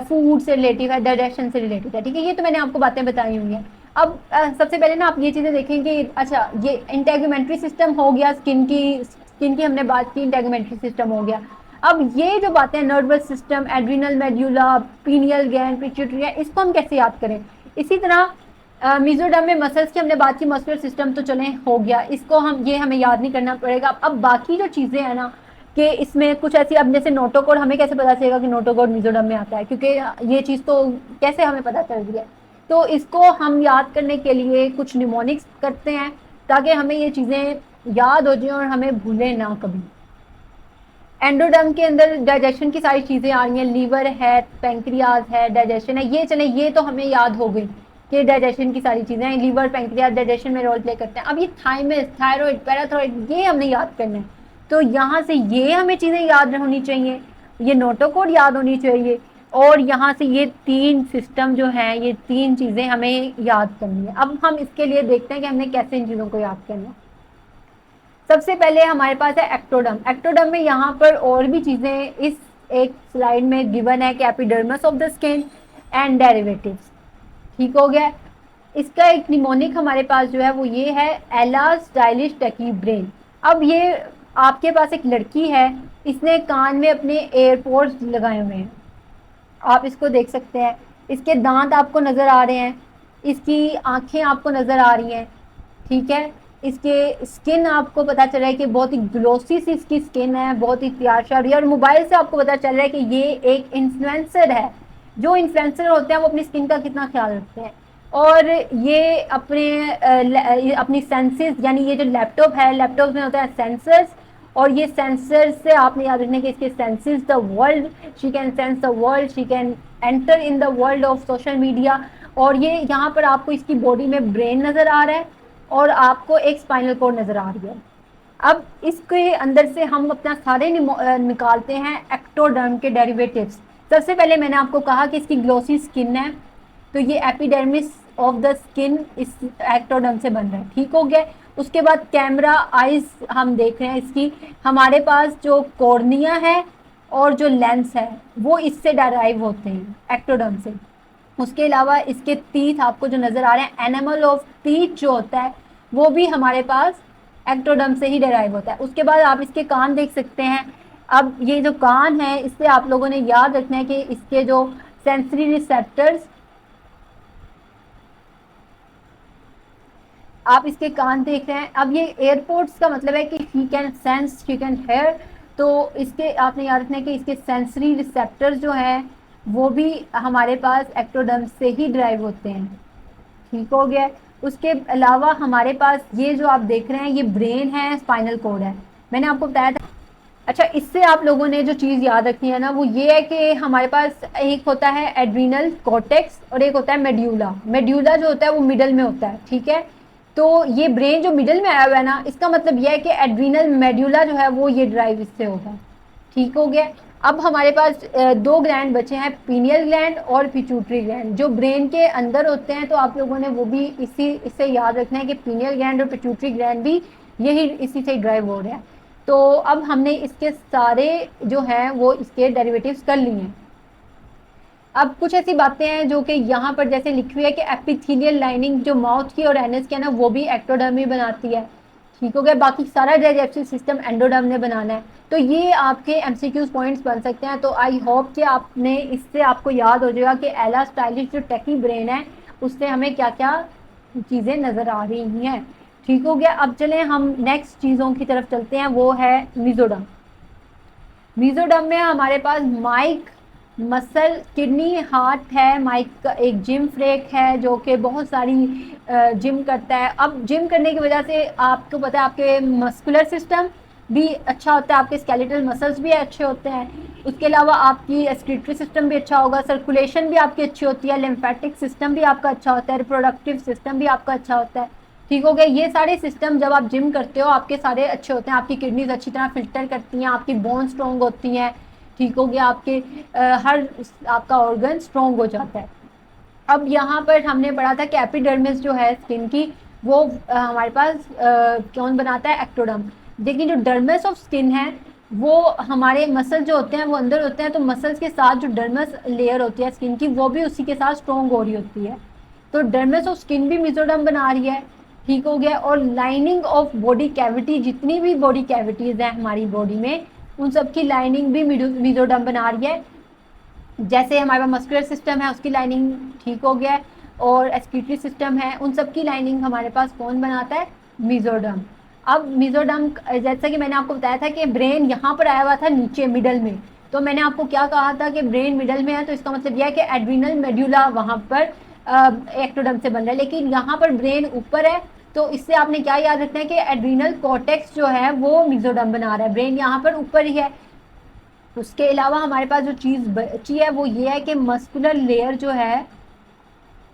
फूड से रिलेटेड है, डाइजेशन से रिलेटेड है। ठीक है, ये तो मैंने आपको बातें बताई हुई हैं। अब सबसे पहले ना आप ये चीज़ें देखें कि अच्छा ये इंटेगुमेंट्री सिस्टम हो गया, स्किन की हमने बात की, इंटेगुमेंट्री सिस्टम हो गया। अब ये जो बातें nervous system, adrenal medulla, pineal gland, pituitary, इसको हम कैसे याद करें? इसी तरह मीजोडर्म में मसल्स की हमने बात की, मस्कुलर सिस्टम तो चले हो गया, इसको हमें याद नहीं करना पड़ेगा। अब बाकी जो चीज़ें हैं ना कि इसमें कुछ ऐसी, अब जैसे नोटोकोड, हमें कैसे पता चलेगा कि नोटोकोड मीजोडर्म में आता है? क्योंकि ये चीज़ तो कैसे हमें पता चल रही है? तो इसको हम याद करने के लिए कुछ निमोनिक्स करते हैं ताकि हमें ये चीज़ें याद हो जाए और हमें भूलें ना कभी। एंडोडर्म के अंदर डाइजेशन की सारी चीज़ें आ रही हैं, लीवर है, पैंक्रियाज है, डाइजेशन है, ये चले, ये तो हमें याद हो गई कि डाइजेशन की सारी चीज़ें हैं, लीवर पैंक्रियाज डाइजेशन में रोल प्ले करते हैं। अब ये थाइमस, थायराइड, पैराथायराइड, ये हमने याद करना है। तो यहाँ से ये हमें चीज़ें याद होनी चाहिए, ये नोटोकोड याद होनी चाहिए और यहाँ से ये तीन सिस्टम जो हैं, ये तीन चीज़ें हमें याद करनी है। अब हम इसके लिए देखते हैं कि हमने कैसे इन चीज़ों को याद करना है। सबसे पहले हमारे पास है एक्टोडर्म। एक्टोडर्म में यहाँ पर और भी चीज़ें इस एक स्लाइड में गिवन है कि epidermis of the skin and derivatives. ठीक हो गया। इसका एक निमोनिक हमारे पास जो है वो ये है, एला स्टाइलिश टकी ब्रेन। अब ये आपके पास एक लड़की है, इसने कान में अपने एयरपोर्ट्स लगाए हुए हैं, आप इसको देख सकते हैं, इसके दांत आपको नज़र आ रहे हैं, इसकी आंखें आपको नज़र आ रही हैं। ठीक है, इसके स्किन आपको पता चल रहा है कि बहुत ही ग्लोसी सी इसकी स्किन है, बहुत ही तैयार शार है और मोबाइल से आपको पता चल रहा है कि ये एक इन्फ्लुएंसर है। जो इन्फ्लुएंसर होते हैं वो अपनी स्किन का कितना ख्याल रखते हैं और ये अपनी सेंसेस, यानी ये जो लैपटॉप है, लैपटॉप में होता है सेंसर्स और ये सेंसर से आपने याद रखना कि इसके senses the world, she can sense the world, she can enter in the world of social media. और ये यहाँ पर आपको इसकी बॉडी में ब्रेन नज़र आ रहा है और आपको एक स्पाइनल कोड नज़र आ रही है। अब इसके अंदर से हम अपना सारे निकालते हैं एक्टोडर्म के डेरिवेटिव्स। सबसे पहले मैंने आपको कहा कि इसकी ग्लोसी स्किन है, तो ये एपिडर्मिस ऑफ द स्किन इस एक्टोडर्म से बन रहा है। ठीक हो गया। उसके बाद कैमरा आइज हम देख रहे हैं इसकी, हमारे पास जो कॉर्निया है और जो लेंस है वो इससे डेराइव होते हैं एक्टोडर्म से। उसके अलावा इसके टीथ आपको जो नज़र आ रहे हैं, एनिमल ऑफ टीथ जो होता है वो भी हमारे पास एक्टोडर्म से ही डेराइव होता है। उसके बाद आप इसके कान देख सकते हैं। अब ये जो कान है इससे आप लोगों ने याद रखना है कि इसके जो सेंसरी रिसेप्टर्स, आप इसके कान देख रहे हैं। अब ये एयरपोर्ट्स का मतलब है कि she can sense, she can hear, तो इसके आपने याद रखना है कि इसके सेंसरी रिसेप्टर्स जो हैं वो भी हमारे पास एक्टोडर्म से ही ड्राइव होते हैं। ठीक हो गया। उसके अलावा हमारे पास ये जो आप देख रहे हैं ये ब्रेन है, स्पाइनल कॉर्ड है, मैंने आपको बताया था। अच्छा, इससे आप लोगों ने जो चीज़ याद रखनी है ना वो ये है कि हमारे पास एक होता है एड्रीनल कॉर्टेक्स और एक होता है मेड्यूला। मेड्यूला जो होता है वो मिडल में होता है, ठीक है। तो ये ब्रेन जो मिडल में आया हुआ है ना, इसका मतलब यह है कि एड्रीनल मेड्यूला जो है वो ये ड्राइव इससे होगा, ठीक हो गया। अब हमारे पास दो ग्लैंड बचे हैं, पीनियल ग्लैंड और पिट्यूटरी ग्लैंड, जो ब्रेन के अंदर होते हैं। तो आप लोगों ने वो भी इससे याद रखना है कि पीनियल ग्लैंड और पिट्यूटरी ग्लैंड भी यही इसी से ड्राइव हो रहे हैं। तो अब हमने इसके सारे जो हैं वो इसके डेरिवेटिव्स कर लिए हैं। अब कुछ ऐसी बातें हैं जो कि यहाँ पर जैसे लिखी हुई है कि एपिथेलियल लाइनिंग जो माउथ की और एनस की है ना वो भी एक्टोडर्म ही बनाती है, ठीक हो गया। बाकी सारा डाइजेस्टिव सिस्टम एंडोडर्म ने बनाना है। तो ये आपके एमसीक्यूज पॉइंट्स बन सकते हैं। तो आई होप कि आपने इससे आपको याद हो जाएगा कि एला स्टाइलिश जो टेकी ब्रेन है उससे हमें क्या क्या चीज़ें नज़र आ रही हैं, ठीक हो गया। अब चलें हम नेक्स्ट चीज़ों की तरफ चलते हैं, वो है मीजोडर्म। मीजोडर्म में हमारे पास माइक, मसल, किडनी, हार्ट है। माइक का एक जिम फ्रेक है जो कि बहुत सारी जिम करता है। अब जिम करने की वजह से आपको पता है आपके मस्कुलर सिस्टम भी अच्छा होता है, आपके स्केलेटल मसल्स भी अच्छे होते हैं। उसके अलावा आपकी एक्सक्रीटरी सिस्टम भी अच्छा होगा, सर्कुलेशन भी आपकी अच्छी होती है, लिम्फेटिक सिस्टम भी आपका अच्छा होता है, रिप्रोडक्टिव सिस्टम भी आपका अच्छा होता है, ठीक हो गया। ये सारे सिस्टम जब आप जिम करते हो आपके सारे अच्छे होते हैं, आपकी किडनीज अच्छी तरह फिल्टर करती हैं, आपकी बोन स्ट्रॉन्ग होती हैं, ठीक हो गया। आपके हर आपका ऑर्गन स्ट्रॉन्ग हो जाता है। अब यहाँ पर हमने पढ़ा था कि एपिडर्मिस जो है स्किन की वो हमारे पास कौन बनाता है, एक्टोडर्म। लेकिन जो डर्मिस ऑफ स्किन है वो हमारे मसल जो होते हैं वो अंदर होते हैं, तो मसल्स के साथ जो डर्मिस लेयर होती है स्किन की वो भी उसी के साथ स्ट्रॉन्ग हो रही होती है। तो डर्मिस ऑफ स्किन भी मेसोडर्म बना रही है, ठीक हो गया। और लाइनिंग ऑफ बॉडी कैविटी, जितनी भी बॉडी कैविटीज हैं हमारी बॉडी में उन सब की लाइनिंग भी मेसोडर्म बना रही है। जैसे हमारे पास मस्कुलर सिस्टम है उसकी लाइनिंग, ठीक हो गया, और एक्सक्रीटरी सिस्टम है उन सब की लाइनिंग हमारे पास कौन बनाता है, मेसोडर्म। अब मेसोडर्म जैसा कि मैंने आपको बताया था कि ब्रेन यहाँ पर आया हुआ था नीचे मिडल में, तो मैंने आपको क्या कहा था कि ब्रेन मिडल में है, तो इसका मतलब यह है कि एड्रीनल मेड्यूला वहाँ पर एक्टोडर्म से बन रहा है। लेकिन यहाँ पर ब्रेन ऊपर है, तो इससे आपने क्या याद रखना है कि एड्रीनल कॉर्टेक्स जो है वो मेसोडर्म बना रहा है, ब्रेन यहाँ पर ऊपर ही है। उसके अलावा हमारे पास जो चीज़ बची है वो ये है कि मस्कुलर लेयर जो है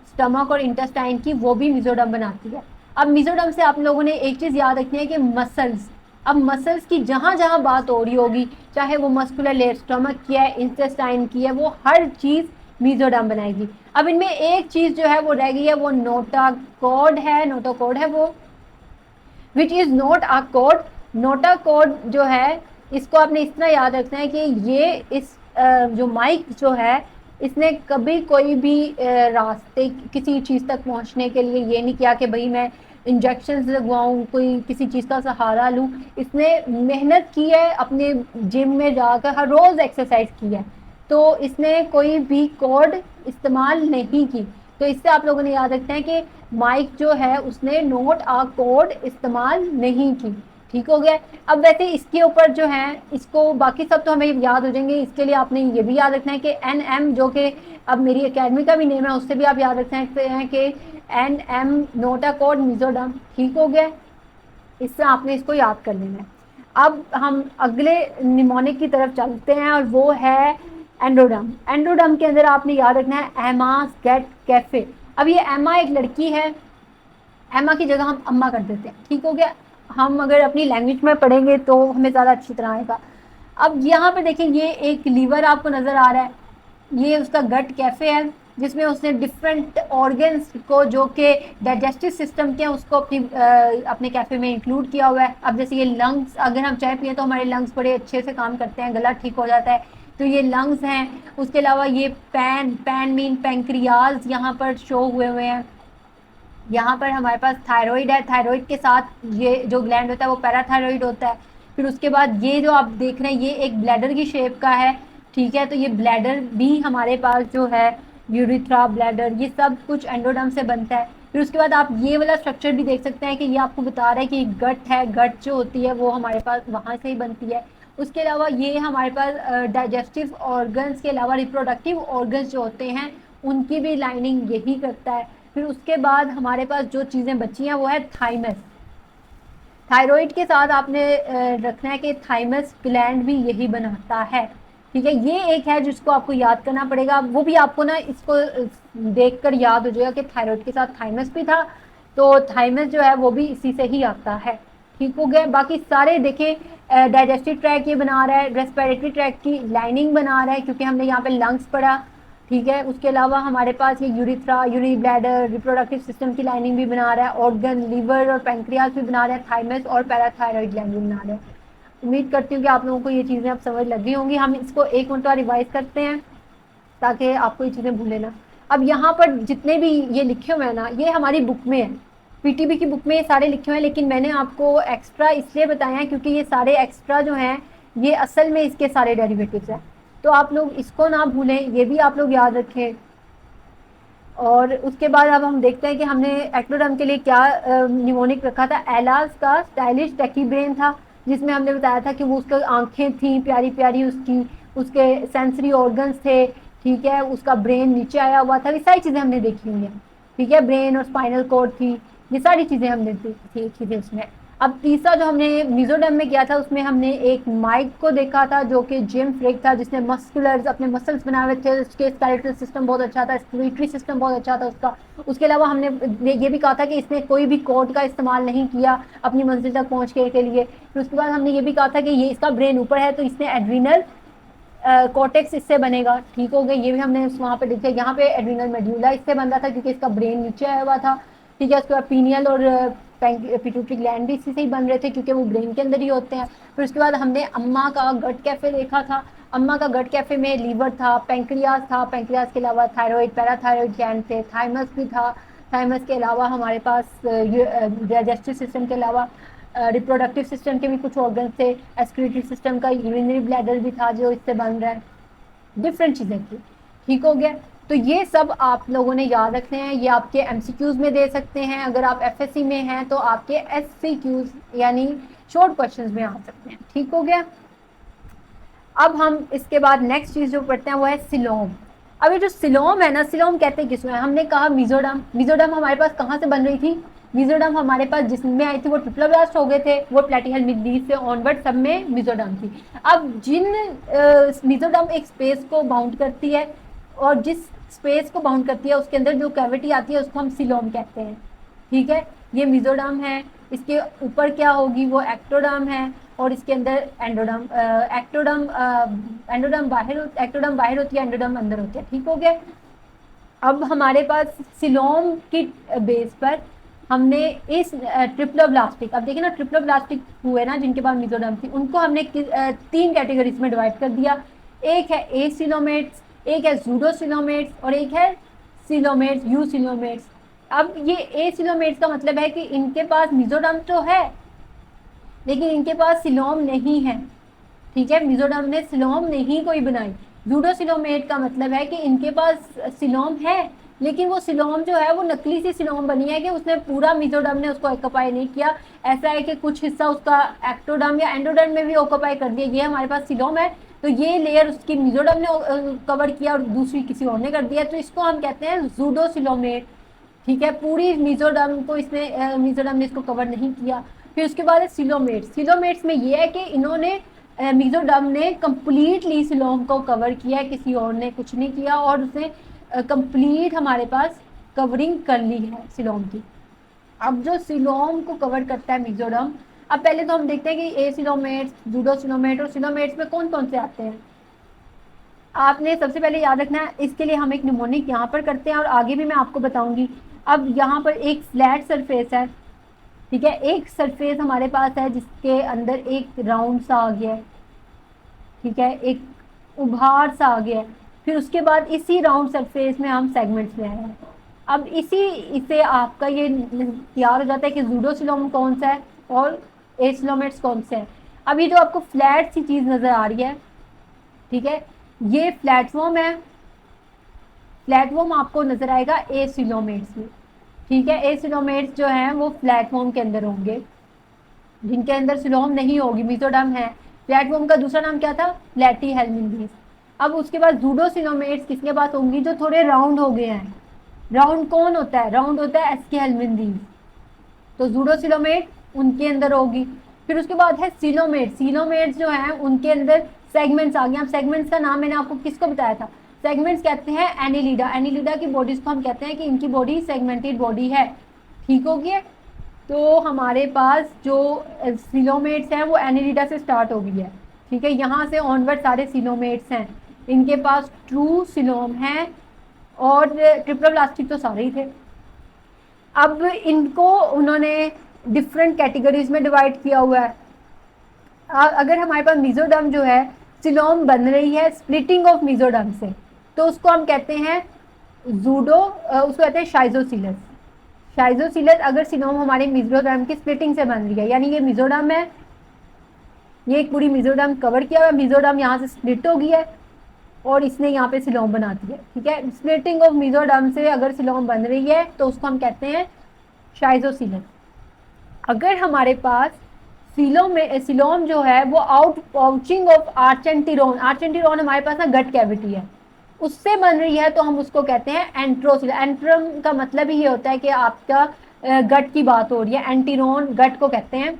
स्टमक और इंटेस्टाइन की वो भी मेसोडर्म बनाती है। अब मेसोडर्म से आप लोगों ने एक चीज़ याद रखनी है कि मसल्स, अब मसल्स की जहाँ जहाँ बात हो रही होगी, चाहे वो मस्कुलर लेयर स्टमक की है, इंटेस्टाइन की है, वो हर चीज़ मेसोडर्म बनाएगी। अब इनमें एक चीज़ जो है वो रह गई है, वो नोटोकॉर्ड है, नोटोकॉर्ड है वो which is not a cord. Notochord जो है इसको आपने इतना याद रखना है कि ये इस जो माइक जो है इसने कभी कोई भी रास्ते किसी चीज़ तक पहुंचने के लिए ये नहीं किया कि भाई मैं इंजेक्शन लगवाऊं, कोई किसी चीज़ का सहारा लूं। इसने मेहनत की है, अपने जिम में जाकर हर रोज़ एक्सरसाइज की है, तो इसने कोई भी कॉर्ड इस्तेमाल नहीं की। तो इससे आप लोगों ने याद रखना है कि माइक जो है उसने नोट आ कॉर्ड इस्तेमाल नहीं की, ठीक हो गया। अब वैसे इसके ऊपर जो है इसको बाकी सब तो हमें याद हो जाएंगे, इसके लिए आपने ये भी याद रखना है कि NM जो कि अब मेरी एकेडमी का भी नेम है उससे भी आप याद रख सकते हैं कि NM नोटोकॉर्ड मेसोडर्म, ठीक हो गया। इससे आपने इसको याद कर लेना है। अब हम अगले निमोनिक की तरफ चलते हैं और वो है एंडोडर्म। एंडोडर्म के अंदर आपने याद रखना है एमा स्केट कैफे। अब ये एमा एक लड़की है, एमा की जगह हम अम्मा कर देते हैं, ठीक हो गया। हम अगर अपनी लैंग्वेज में पढ़ेंगे तो हमें ज़्यादा अच्छी तरह आएगा। अब यहाँ पर देखें ये एक लीवर आपको नज़र आ रहा है, ये उसका गट कैफे है जिसमें उसने डिफरेंट ऑर्गन्स को जो कि डाइजेस्टिव सिस्टम के हैं उसको अपने कैफे में इंक्लूड किया हुआ है। अब जैसे ये लंग्स, अगर हम चाय पिए तो हमारे लंग्स बड़े अच्छे से काम करते हैं, गला ठीक हो जाता है, तो ये लंग्स हैं। उसके अलावा ये पैन मीन पैंक्रियाज यहाँ पर शो हुए हैं। यहाँ पर हमारे पास थायराइड है, थायराइड के साथ ये जो ग्लैंड होता है वो पैराथायराइड होता है। फिर उसके बाद ये जो आप देख रहे हैं ये एक ब्लैडर की शेप का है, ठीक है। तो ये ब्लैडर भी हमारे पास जो है यूरिथ्रा, ब्लैडर, ये सब कुछ एंडोडर्म से बनता है। फिर उसके बाद आप ये वाला स्ट्रक्चर भी देख सकते हैं कि ये आपको बता रहा है कि गट है, गट जो होती है वो हमारे पास वहाँ से ही बनती है। उसके अलावा ये हमारे पास डाइजेस्टिव ऑर्गन्स के अलावा रिप्रोडक्टिव ऑर्गन्स जो होते हैं उनकी भी लाइनिंग यही करता है। फिर उसके बाद हमारे पास जो चीज़ें बची हैं वो है थाइमस। थायराइड के साथ आपने रखना है कि थाइमस ग्लैंड भी यही बनाता है, ठीक है। ये एक है जिसको आपको याद करना पड़ेगा, वो भी आपको ना इसको देखकर याद हो जाएगा कि थायराइड के साथ थाइमस भी था, तो थाइमस जो है वो भी इसी से ही आता है, ठीक हो गया। बाकी सारे देखें, डाइजेस्टिव ट्रैक ये बना रहा है, रेस्पिरेटरी ट्रैक की लाइनिंग बना रहा है क्योंकि हमने यहाँ पे लंग्स पढ़ा, ठीक है। उसके अलावा हमारे पास ये urethra, Yuri bladder, reproductive system की लाइनिंग भी बना रहा है, ऑर्गन, लीवर और पैंक्रियाज भी बना रहा है, थाइमस और पैराथायरॉइड ग्लैंड भी बना रहे हैं। उम्मीद करती हूँ कि आप लोगों को ये चीज़ें अब समझ लगी होंगी। हम इसको एक मिनट रिवाइज करते हैं ताकि आपको ये चीज़ें भूले ना। अब यहाँ पर जितने भी ये लिखे हुए हैं ना, ये हमारी बुक में है, पीटीबी की बुक में ये सारे लिखे हुए हैं, लेकिन मैंने आपको एक्स्ट्रा इसलिए बताया है क्योंकि ये सारे एक्स्ट्रा जो हैं ये असल में इसके सारे डेरिवेटिव्स हैं, तो आप लोग इसको ना भूलें, ये भी आप लोग याद रखें। और उसके बाद अब हम देखते हैं कि हमने एक्टोडर्म के लिए क्या निमोनिक रखा था। एलास का स्टाइलिश टेकी ब्रेन था, जिसमें हमने बताया था कि वो उसकी आंखें थी प्यारी प्यारी, उसकी उसके सेंसरी ऑर्गन्स थे, ठीक है। उसका ब्रेन नीचे आया हुआ था, ये सारी चीज़ें हमने देखी हुई हैं, ठीक है। ब्रेन और स्पाइनल कॉर्ड थी, ये सारी चीज़ें हमने देखी थी उसमें। अब तीसरा जो हमने मिजोडम में किया था उसमें हमने एक माइक को देखा था जो कि जिम फ्रिक था, जिसने मस्कुलर अपने मसल्स बनाए हुए थे, उसके स्केलेटल सिस्टम बहुत अच्छा था, रेस्पिरेटरी सिस्टम बहुत अच्छा था उसका। उसके अलावा हमने ये भी कहा था कि इसने कोई भी कोड का इस्तेमाल नहीं किया अपनी मंजिल तक पहुंचने के लिए। फिर उसके बाद हमने ये भी कहा था कि ये इसका ब्रेन ऊपर है तो इसने एड्रीनल कॉर्टेक्स इससे बनेगा, ठीक हो गया। ये भी हमने वहाँ पे देखा, यहाँ पे एड्रीनल मेड्यूला इससे बन रहा था क्योंकि इसका ब्रेन नीचे आया हुआ था, ठीक है। उसके बाद पीनियल और पिट्यूटरी ग्लैंड भी इसी से ही बन रहे थे क्योंकि वो ब्रेन के अंदर ही होते हैं। फिर उसके बाद हमने अम्मा का गट कैफे देखा था। अम्मा का गट कैफे में लीवर था, पेंक्रियाज था, पेंक्रियाज के अलावा थायराइड, पैराथायराइड ग्लैंड थे, थाइमस भी था। थाइमस के अलावा हमारे पास डाइजेस्टिव सिस्टम के अलावा रिप्रोडक्टिव सिस्टम के भी कुछ ऑर्गन थे, एक्सक्रीटरी सिस्टम का यूरिनरी ब्लैडर भी था जो इससे बन रहा है, डिफरेंट चीज़ें थी, ठीक हो गया। तो ये सब आप लोगों ने याद रखने हैं, ये आपके एमसीक्यूज में दे सकते हैं, अगर आप एफएससी में हैं तो आपके एससीक्यूज यानी शॉर्ट क्वेश्चंस में आ सकते हैं, ठीक हो गया। अब हम इसके बाद नेक्स्ट चीज़ जो पढ़ते हैं वो है सिलोम। अब ये जो सिलोम है ना, सिलोम कहते हैं किसको है, हमने कहा मिजोडम। मिजोडम हमारे पास कहाँ से बन रही थी, मिजोडम हमारे पास जिसमें आई थी वो ट्रिप्लोब्लास्ट हो गए थे, वो प्लेटिहेल्मिन्थ मिडली से ऑनवर्ड सब में मिजोडम थी। अब जिन मिजोडम एक स्पेस को बाउंड करती है और जिस स्पेस को बाउंड करती है उसके अंदर जो कैविटी आती है उसको हम सिलोम कहते हैं, ठीक है। ये मिजोडम है, इसके ऊपर क्या होगी वो एक्टोडम है और इसके अंदर एंडोडम, एक्टोडम बाहर होती है, एंडोडम अंदर होती है, ठीक हो गया। अब हमारे पास सिलोम की बेस पर हमने इस ट्रिप्लोब्लास्टिक, अब देखिए ना ट्रिप्लोब्लास्टिक हुए ना जिनके पास मिजोडम थी, उनको हमने 3 कैटेगरीज में डिवाइड कर दिया। एक है ए सिलोमेट्स, एक है जूडोसिलोमेट्स और एक है सिलोमेट्स, यू सिलोमेट्स। अब ये ए सिलोमेट्स का मतलब है कि इनके पास मिजोडम तो है लेकिन इनके पास सिलोम नहीं है, ठीक है। मिजोडम ने सिलोम नहीं कोई बनाई। जूडोसिलोमेट का मतलब है कि इनके पास सिलोम है लेकिन वो सिलोम जो है वो नकली सी सिलोम बनी है कि उसने पूरा मिजोडम ने उसको ऑक्यूपाई नहीं किया। ऐसा है कि कुछ हिस्सा उसका एक्टोडम या एंडोडम में भी ऑक्यूपाई कर दिया, ये हमारे पास सिलोम है तो ये लेयर उसकी मिजोडम ने कवर किया और दूसरी किसी और ने कर दिया, तो इसको हम कहते हैं जूडोसिलोमेट, ठीक है। पूरी मिजोडम को इसने मिजोडम ने इसको कवर नहीं किया। फिर उसके बाद है सिलोमेट्स। सिलोमेट्स में ये है कि इन्होंने मिजोडम ने कंप्लीटली सिलोम को कवर किया है, किसी और ने कुछ नहीं किया और उसने कंप्लीट हमारे पास कवरिंग कर ली है सिलोम की। अब जो सिलोम को कवर करता है मिजोरम, अब पहले तो हम देखते हैं कि ए सिलोमेट्स, जूडो सिलोमेट और सिलोमेट्स में कौन कौन से आते हैं। आपने सबसे पहले याद रखना है, इसके लिए हम एक निमोनिक यहाँ पर करते हैं और आगे भी मैं आपको बताऊंगी। अब यहाँ पर एक फ्लैट सरफेस है, ठीक है, एक सरफेस हमारे पास है जिसके अंदर एक राउंड सा आ गया है, ठीक है, एक उभार सा आ गया है। फिर उसके बाद इसी राउंड सरफेस में हम सेगमेंट्स ले आए हैं। अब इसे आपका ये तैयार हो जाता है कि जूडोसिलोम कौन सा है और एसिलोमेट्स कौन से हैं। अब ये जो आपको फ्लैट सी चीज़ नज़र आ रही है, ठीक है, ये प्लेटफॉर्म है। प्लेटफॉर्म आपको नज़र आएगा एसिलोमेट्स में, ठीक है। एसिलोमेट्स जो हैं वो प्लेटफॉर्म के अंदर होंगे, जिनके अंदर सिलोम नहीं होगी, मिजोडम है। प्लेटफॉर्म का दूसरा नाम क्या था, प्लेटीहेल्मिन्थेस। अब उसके बाद जूडोसिलोमेट्स किसके पास होंगी, जो थोड़े राउंड हो गए हैं, राउंड कौन होता है? राउंड होता है एस्के हेलमिंथीज, तो जूडोसिलोमेट उनके अंदर होगी। फिर उसके बाद है सिलोमेट, सिलोमेट्स जो है उनके अंदर सेगमेंट्स आ गए। अब सेगमेंट्स का नाम मैंने आपको किसको बताया था? सेगमेंट्स कहते हैं एनिलिडा, एनिलिडा की बॉडीज को हम कहते हैं कि इनकी बॉडी सेगमेंटेड बॉडी है। ठीक हो गया? तो हमारे पास जो सिलोमेट्स हैं वो एनिलिडा से स्टार्ट हो गई है। ठीक है, यहाँ से ऑनवर्ड सारे सिलोमेट्स हैं, इनके पास ट्रू सिलोम है, और ट्रिप्लोब्लास्टिक तो सारे ही थे। अब इनको उन्होंने डिफरेंट कैटेगरीज में डिवाइड किया हुआ है। अगर हमारे पास मीजोडर्म जो है सिलोम बन रही है स्प्लिटिंग ऑफ मीजोडर्म से, तो उसको हम कहते हैं उसको कहते हैं शाइजोसिलस। शाइजोसिलस अगर सिलोम हमारे मीजोडर्म की स्प्लिटिंग से बन रही है, यानी ये मीजोडर्म है, ये एक पूरी मीजोडर्म कवर किया हुआ है, मीजोडर्म यहाँ से स्प्लिट हो गई है और इसने यहाँ पे सिलोम बना दी है। ठीक है, स्प्लिटिंग ऑफ मीजोडर्म से अगर सिलोम बन रही है तो उसको हम कहते हैं शाइजोसिलस। अगर हमारे पास सिलोम जो है वो आउट पाउचिंग ऑफ आर्चेंटिरोन, आर्चेंटिरोन हमारे पास ना गट कैविटी है, उससे बन रही है, तो हम उसको कहते हैं एंट्रोसिल। एंट्रम का मतलब ही ये होता है कि आपका गट की बात हो रही है, एंटीरोन गट को कहते हैं।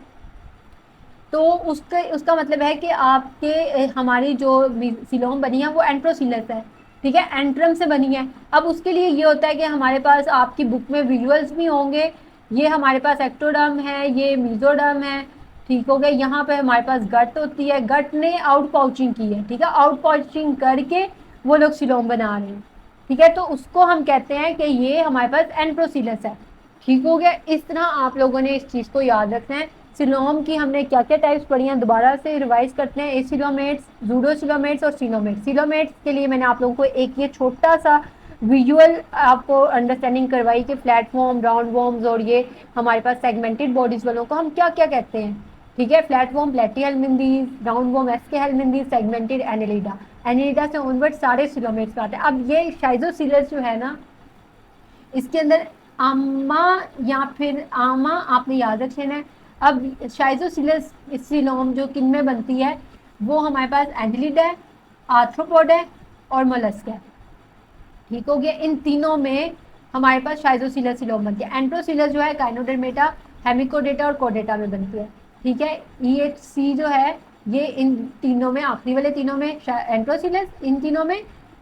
तो उसका मतलब है कि आपके हमारी जो सिलोम बनी है वो एंट्रोसिलस है। ठीक है, एंट्रम से बनी है। अब उसके लिए ये होता है कि हमारे पास आपकी बुक में विजुअल्स भी होंगे। ये हमारे पास एक्टोडर्म है, ये मीजोडर्म है। ठीक हो गया, यहाँ पे हमारे पास गट होती है, गट ने आउट पाउचिंग की है। ठीक है, आउट पाउचिंग करके वो लोग सिलोम बना रहे हैं। ठीक है, तो उसको हम कहते हैं कि ये हमारे पास एंट्रोसिलस है। ठीक हो गया, इस तरह आप लोगों ने इस चीज़ को याद रखना है। सिलोम की हमने क्या क्या टाइप्स पढ़ी हैं, दोबारा से रिवाइज करते हैं। एसिलोमेट्स, जूडोसिलोमेट्स और सिलोमेट्स। सिलोमेट्स के लिए मैंने आप लोगों को एक ये छोटा सा विजुअल आपको अंडरस्टैंडिंग करवाई कि प्लेटफॉर्म, राउंड वॉर्म्स और ये हमारे पास सेगमेंटेड बॉडीज वालों को हम क्या क्या कहते हैं। ठीक है, platform platyhelminthes, round worm aschelminthes, segmented annelida. Annelida से ऑनवर्ड सारे सिलोमेट्स का आते हैं। अब ये शाइजोसिलस जो है ना, इसके अंदर आमा या फिर आमा आपने याद रख लेना है। अब शाइजोसिलस सिलोम जो किन में बनती है, वो हमारे पास एनिलिडा है, आर्थ्रोपोड है और मोलस्क है। ठीक हो गया, इन तीनों में हमारे पास शाइजोसिलस सिलोम बनती है। एंट्रोसिलस जो है काइनोडर्मेटा, हेमिकोडेटा और कोडेटा में बनती है। ठीक है, EHC जो है ये इन तीनों में, आखिरी वाले तीनों में एंट्रोसिलस, इन तीनों में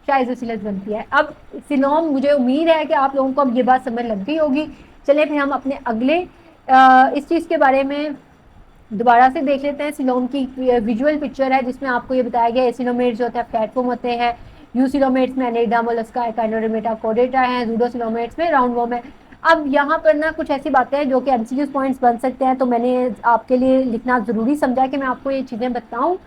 शाइजोसिलस बनती है। अब सिलोम, मुझे उम्मीद है कि आप लोगों को अब ये बात समझ लग गई होगी। चलिए फिर हम अपने अगले इस चीज़ के बारे में दोबारा से देख लेते हैं। सिलोम की विजुअल पिक्चर है जिसमें आपको ये बताया गया है एसिलोमेट्स जो होते हैं प्लेटफॉर्म होते हैं, यूसिलोमेट्स में एनिलिडा, मोलस्का, काइनोडर्मेटा, कोडेटा है, जूडोसिलोमेट्स में राउंड वॉर्म है। अब यहाँ पर ना कुछ ऐसी बातें हैं जो कि MCQ पॉइंट्स बन सकते हैं, तो मैंने आपके लिए लिखना ज़रूरी समझा कि मैं आपको ये चीज़ें बताऊँ।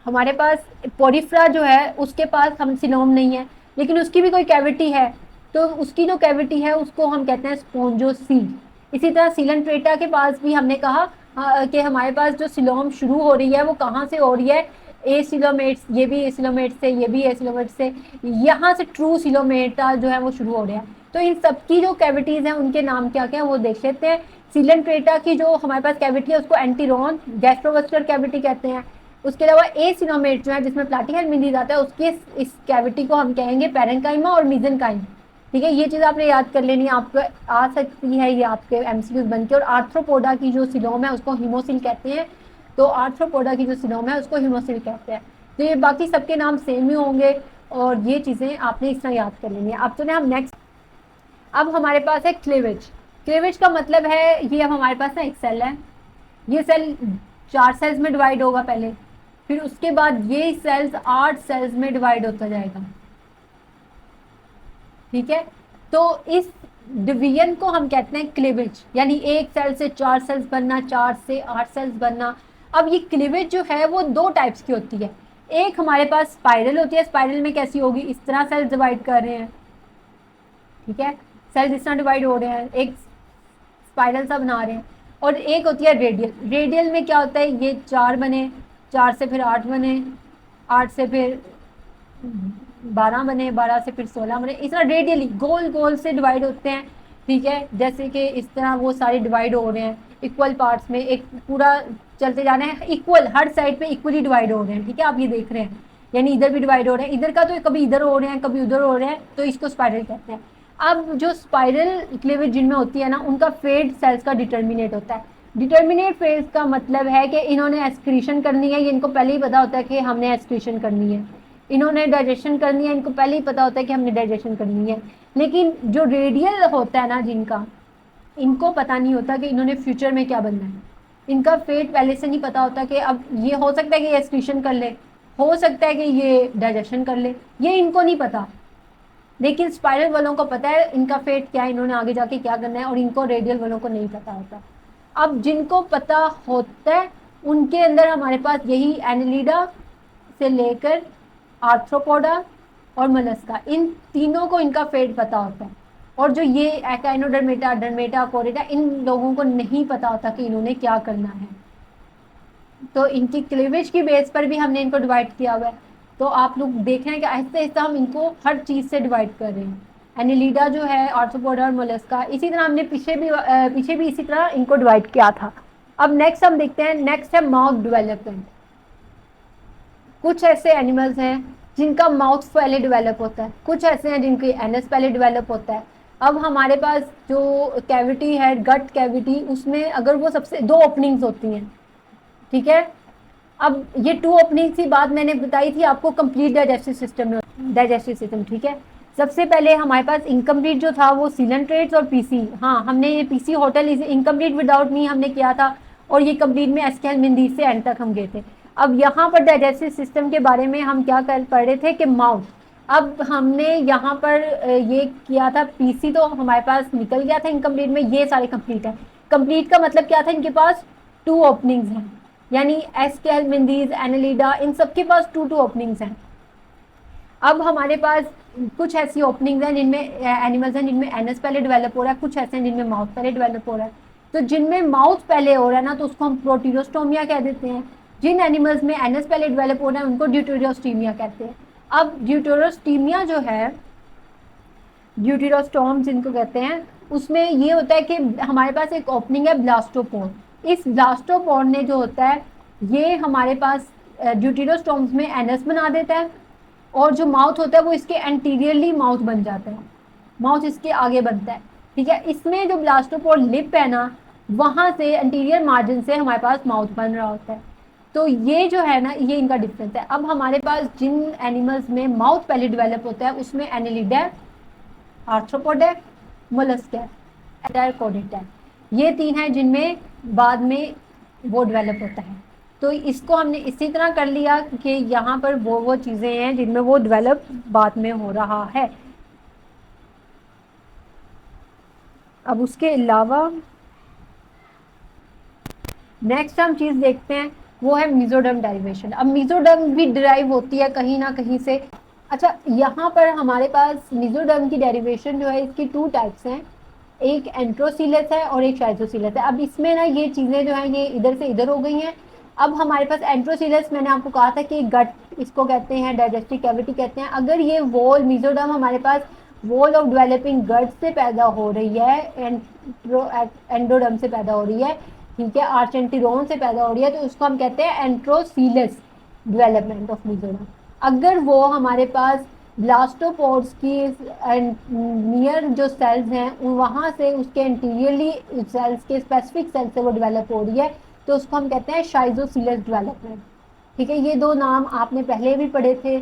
हमारे पास पोरिफ्रा जो है उसके पास हम सिलोम नहीं है, लेकिन उसकी भी कोई कैविटी है, तो उसकी जो कैविटी है उसको हम कहते हैं स्पोंजोसील। इसी तरह सीलेंट्रेटा के पास भी हमने कहा कि हमारे पास जो सिलोम शुरू हो रही है वो कहाँ से हो रही है, एसिलोमेट्स, ये भी एसिलोमेट्स से, ये भी एसिलोमेट्स से, यहाँ से ट्रू सिलोमेटा जो है वो शुरू हो रहा है। तो इन सबकी जो कैविटीज़ हैं उनके नाम क्या क्या है वो देख लेते हैं। सीलेंट्रेटा की जो हमारे पास कैविटी है उसको एंटीरोन गैस्ट्रोवस्कुलर कैविटी कहते हैं। उसके अलावा एसिलोमेट जो है जिसमें प्लैटीहेलमिंथीज आता है, उसके इस कैविटी को हम कहेंगे पैरेन्काइमा और मीजेनकाइम। ठीक है, ये चीज़ आपने याद कर लेनी है, आपको आ सकती है ये आपके MCQ बन के। और आर्थ्रोपोडा की जो सिलोम है उसको हिमोसिल कहते हैं, तो आर्थ्रोपोडा की जो सिलोम है उसको हिमोसिल कहते हैं। तो ये बाकी सबके नाम सेम ही होंगे और ये चीज़ें आपने इस तरह याद कर लेनी है। अब चले हम नेक्स्ट। अब हमारे पास है क्लीवेज। क्लीवेज का मतलब है, ये अब हमारे पास ना एक सेल है, ये सेल 4 सेल्स में डिवाइड होगा पहले, फिर उसके बाद ये सेल्स 8 सेल्स में डिवाइड होता जाएगा। ठीक है, तो इस डिवीजन को हम कहते हैं क्लीवेज, यानी एक सेल से 4 सेल्स बनना, 4 से 8 सेल्स बनना। अब ये क्लीवेज जो है वो 2 टाइप्स की होती है। एक हमारे पास स्पाइरल होती है, स्पाइरल में कैसी होगी, इस तरह सेल्स डिवाइड कर रहे हैं। ठीक है, सेल्स इस तरह डिवाइड हो रहे हैं, एक स्पाइरल सा बना रहे हैं। और एक होती है रेडियल। रेडियल में क्या होता है, ये 4 बने, 4 से फिर 8 बने, 8 से फिर 12 बने, 12 से फिर 16 बने, इस तरह रेडियली गोल गोल से डिवाइड होते हैं। ठीक है, जैसे कि इस तरह वो सारे डिवाइड हो रहे हैं इक्वल पार्ट्स में, एक पूरा चलते जा रहे हैं इक्वल, हर साइड पे इक्वली डिवाइड हो रहे हैं। ठीक है, आप ये देख रहे हैं, यानी इधर भी डिवाइड हो रहे हैं, इधर का तो कभी इधर हो रहे हैं कभी उधर हो रहे हैं, तो इसको स्पाइरल कहते हैं। अब जो स्पाइरल क्लीवेज जिनमें होती है ना, उनका फेट सेल्स का डिटर्मिनेट होता है। डिटर्मिनेट फेज का मतलब है कि इन्होंने एक्सक्रीशन करनी है, ये इनको पहले ही पता होता है कि हमने एक्सक्रीशन करनी है। इन्होंने डाइजेशन करनी है, इनको पहले ही पता होता है कि हमने डाइजेशन करनी है। लेकिन जो रेडियल होता है ना जिनका, इनको पता नहीं होता कि इन्होंने फ्यूचर में क्या बनना है। इनका फेट पहले से नहीं पता होता कि अब ये हो सकता है कि ये एक्सक्रीशन कर ले, हो सकता है कि ये डाइजेशन कर ले, ये इनको नहीं पता। लेकिन स्पाइरल वालों को पता है इनका फेट क्या है, इन्होंने आगे जाके क्या करना है, और इनको रेडियल वालों को नहीं पता होता। अब जिनको पता होता है उनके अंदर हमारे पास यही एनिलिडा से लेकर आर्थ्रोपोडा और मलस्का, इन तीनों को इनका फेट पता होता है। और जो ये एकाइनोडर्मेटा, डर्मेटा, कोरेटा, इन लोगों को नहीं पता होता कि इन्होंने क्या करना है। तो इनकी क्लीवेज की बेस पर भी हमने इनको डिवाइड किया हुआ है। तो आप लोग देख रहे हैं कि आहिस्ता आहिस्ता हम इनको हर चीज़ से डिवाइड कर रहे हैं। एनिलिडा जो है, आर्थ्रोपोडा और मोलस्का, इसी तरह हमने पीछे भी इसी तरह इनको डिवाइड किया था। अब नेक्स्ट हम देखते हैं, नेक्स्ट है माउथ डेवलपमेंट। कुछ ऐसे एनिमल्स हैं जिनका माउथ पहले डेवलप होता है, कुछ ऐसे हैं जिनकी एनस पहले डेवलप होता है। अब हमारे पास जो कैविटी है, गट कैविटी, उसमें अगर वो सबसे 2 ओपनिंग्स होती हैं, ठीक है। अब ये 2 ओपनिंग की बात मैंने बताई थी आपको कंप्लीट डाइजेस्टिव सिस्टम में, डाइजेस्टिव सिस्टम, ठीक है। सबसे पहले हमारे पास इनकम्प्लीट जो था वो सीलेंट्रेट्स और पीसी, हाँ हमने ये पीसी होटल इसे इनकम्प्लीट विदाउट मी हमने किया था, और ये कंप्लीट में एसकेएल मिंदीज से एंड तक हम गए थे। अब यहाँ पर डाइजेस्टिव सिस्टम के बारे में हम क्या कर पढ़ रहे थे कि माउथ। अब हमने यहाँ पर ये किया था, पीसी तो हमारे पास निकल गया था इनकम्प्लीट में, ये सारे कंप्लीट है। कंप्लीट का मतलब क्या था, इनके पास 2 ओपनिंग्स हैं, यानी एसकेएल मिंदीज, एनिलिडा, इन सबके पास 2 ओपनिंग्स हैं। अब हमारे पास कुछ ऐसी ओपनिंग्स हैं जिनमें एनिमल्स हैं जिनमें एनस पहले डेवलप हो रहा है, कुछ ऐसे हैं जिनमें माउथ पहले डेवलप हो रहा है। तो जिनमें माउथ पहले हो रहा है ना, तो उसको हम प्रोटीरोस्टोमिया कह देते हैं। जिन एनिमल्स में एनस पहले डेवलप हो रहा है उनको ड्यूटेरोस्टीमिया कहते हैं। अब ड्यूटेरोस्टीमिया जो है, ड्यूटेरोस्टोम जिनको कहते हैं, उसमें ये होता है कि हमारे पास एक ओपनिंग है ब्लास्टोपोर। इस ब्लास्टोपोर ने जो होता है, ये हमारे पास ड्यूटेरोस्टोम्स में एनस बना देता है, और जो माउथ होता है वो इसके एंटीरियरली माउथ बन जाता है, माउथ इसके आगे बनता है, ठीक है। इसमें जो ब्लास्टोपोर लिप है ना, वहाँ से एंटीरियर मार्जिन से हमारे पास माउथ बन रहा होता है। तो ये जो है ना, ये इनका डिफरेंस है। अब हमारे पास जिन एनिमल्स में माउथ पहले डेवलप होता है उसमें एनिलिडा, आर्थ्रोपोड है, मोलस्क है, कोडेट है, ये 3 हैं जिनमें बाद में वो डेवलप होता है। तो इसको हमने इसी तरह कर लिया कि यहाँ पर वो चीज़ें हैं जिनमें वो डेवलप बाद में हो रहा है। अब उसके अलावा नेक्स्ट हम चीज़ देखते हैं, वो है मीजोडर्म डेरिवेशन। अब मीजोडर्म भी डिराइव होती है कहीं ना कहीं से। अच्छा, यहाँ पर हमारे पास मीजोडर्म की डेरिवेशन जो है, इसकी 2 टाइप्स हैं, एक एंट्रोसीलस है और एक शाइजोसीलस है। अब इसमें ना ये चीज़ें जो हैं ये इधर से इधर हो गई हैं। अब हमारे पास एंट्रोसीलस, मैंने आपको कहा था कि गट इसको कहते हैं, डाइजेस्टिव कैविटी कहते हैं। अगर ये वॉल मीजोडर्म हमारे पास वॉल ऑफ डेवलपिंग गट से पैदा हो रही है, एंडोडर्म से पैदा हो रही है, ठीक है, आर्चेंटिरोन से पैदा हो रही है, तो उसको हम कहते हैं एंट्रोसीलस डेवलपमेंट ऑफ मीजोडर्म। अगर वो हमारे पास ब्लास्टोपोड्स की नियर जो सेल्स हैं वहाँ से उसके एंटीरियरली सेल्स के स्पेसिफिक सेल से वो डेवलप हो रही है, तो उसको हम कहते हैं शाइजोसीलस डेवलपमेंट, ठीक है। ये 2 नाम आपने पहले भी पढ़े थे।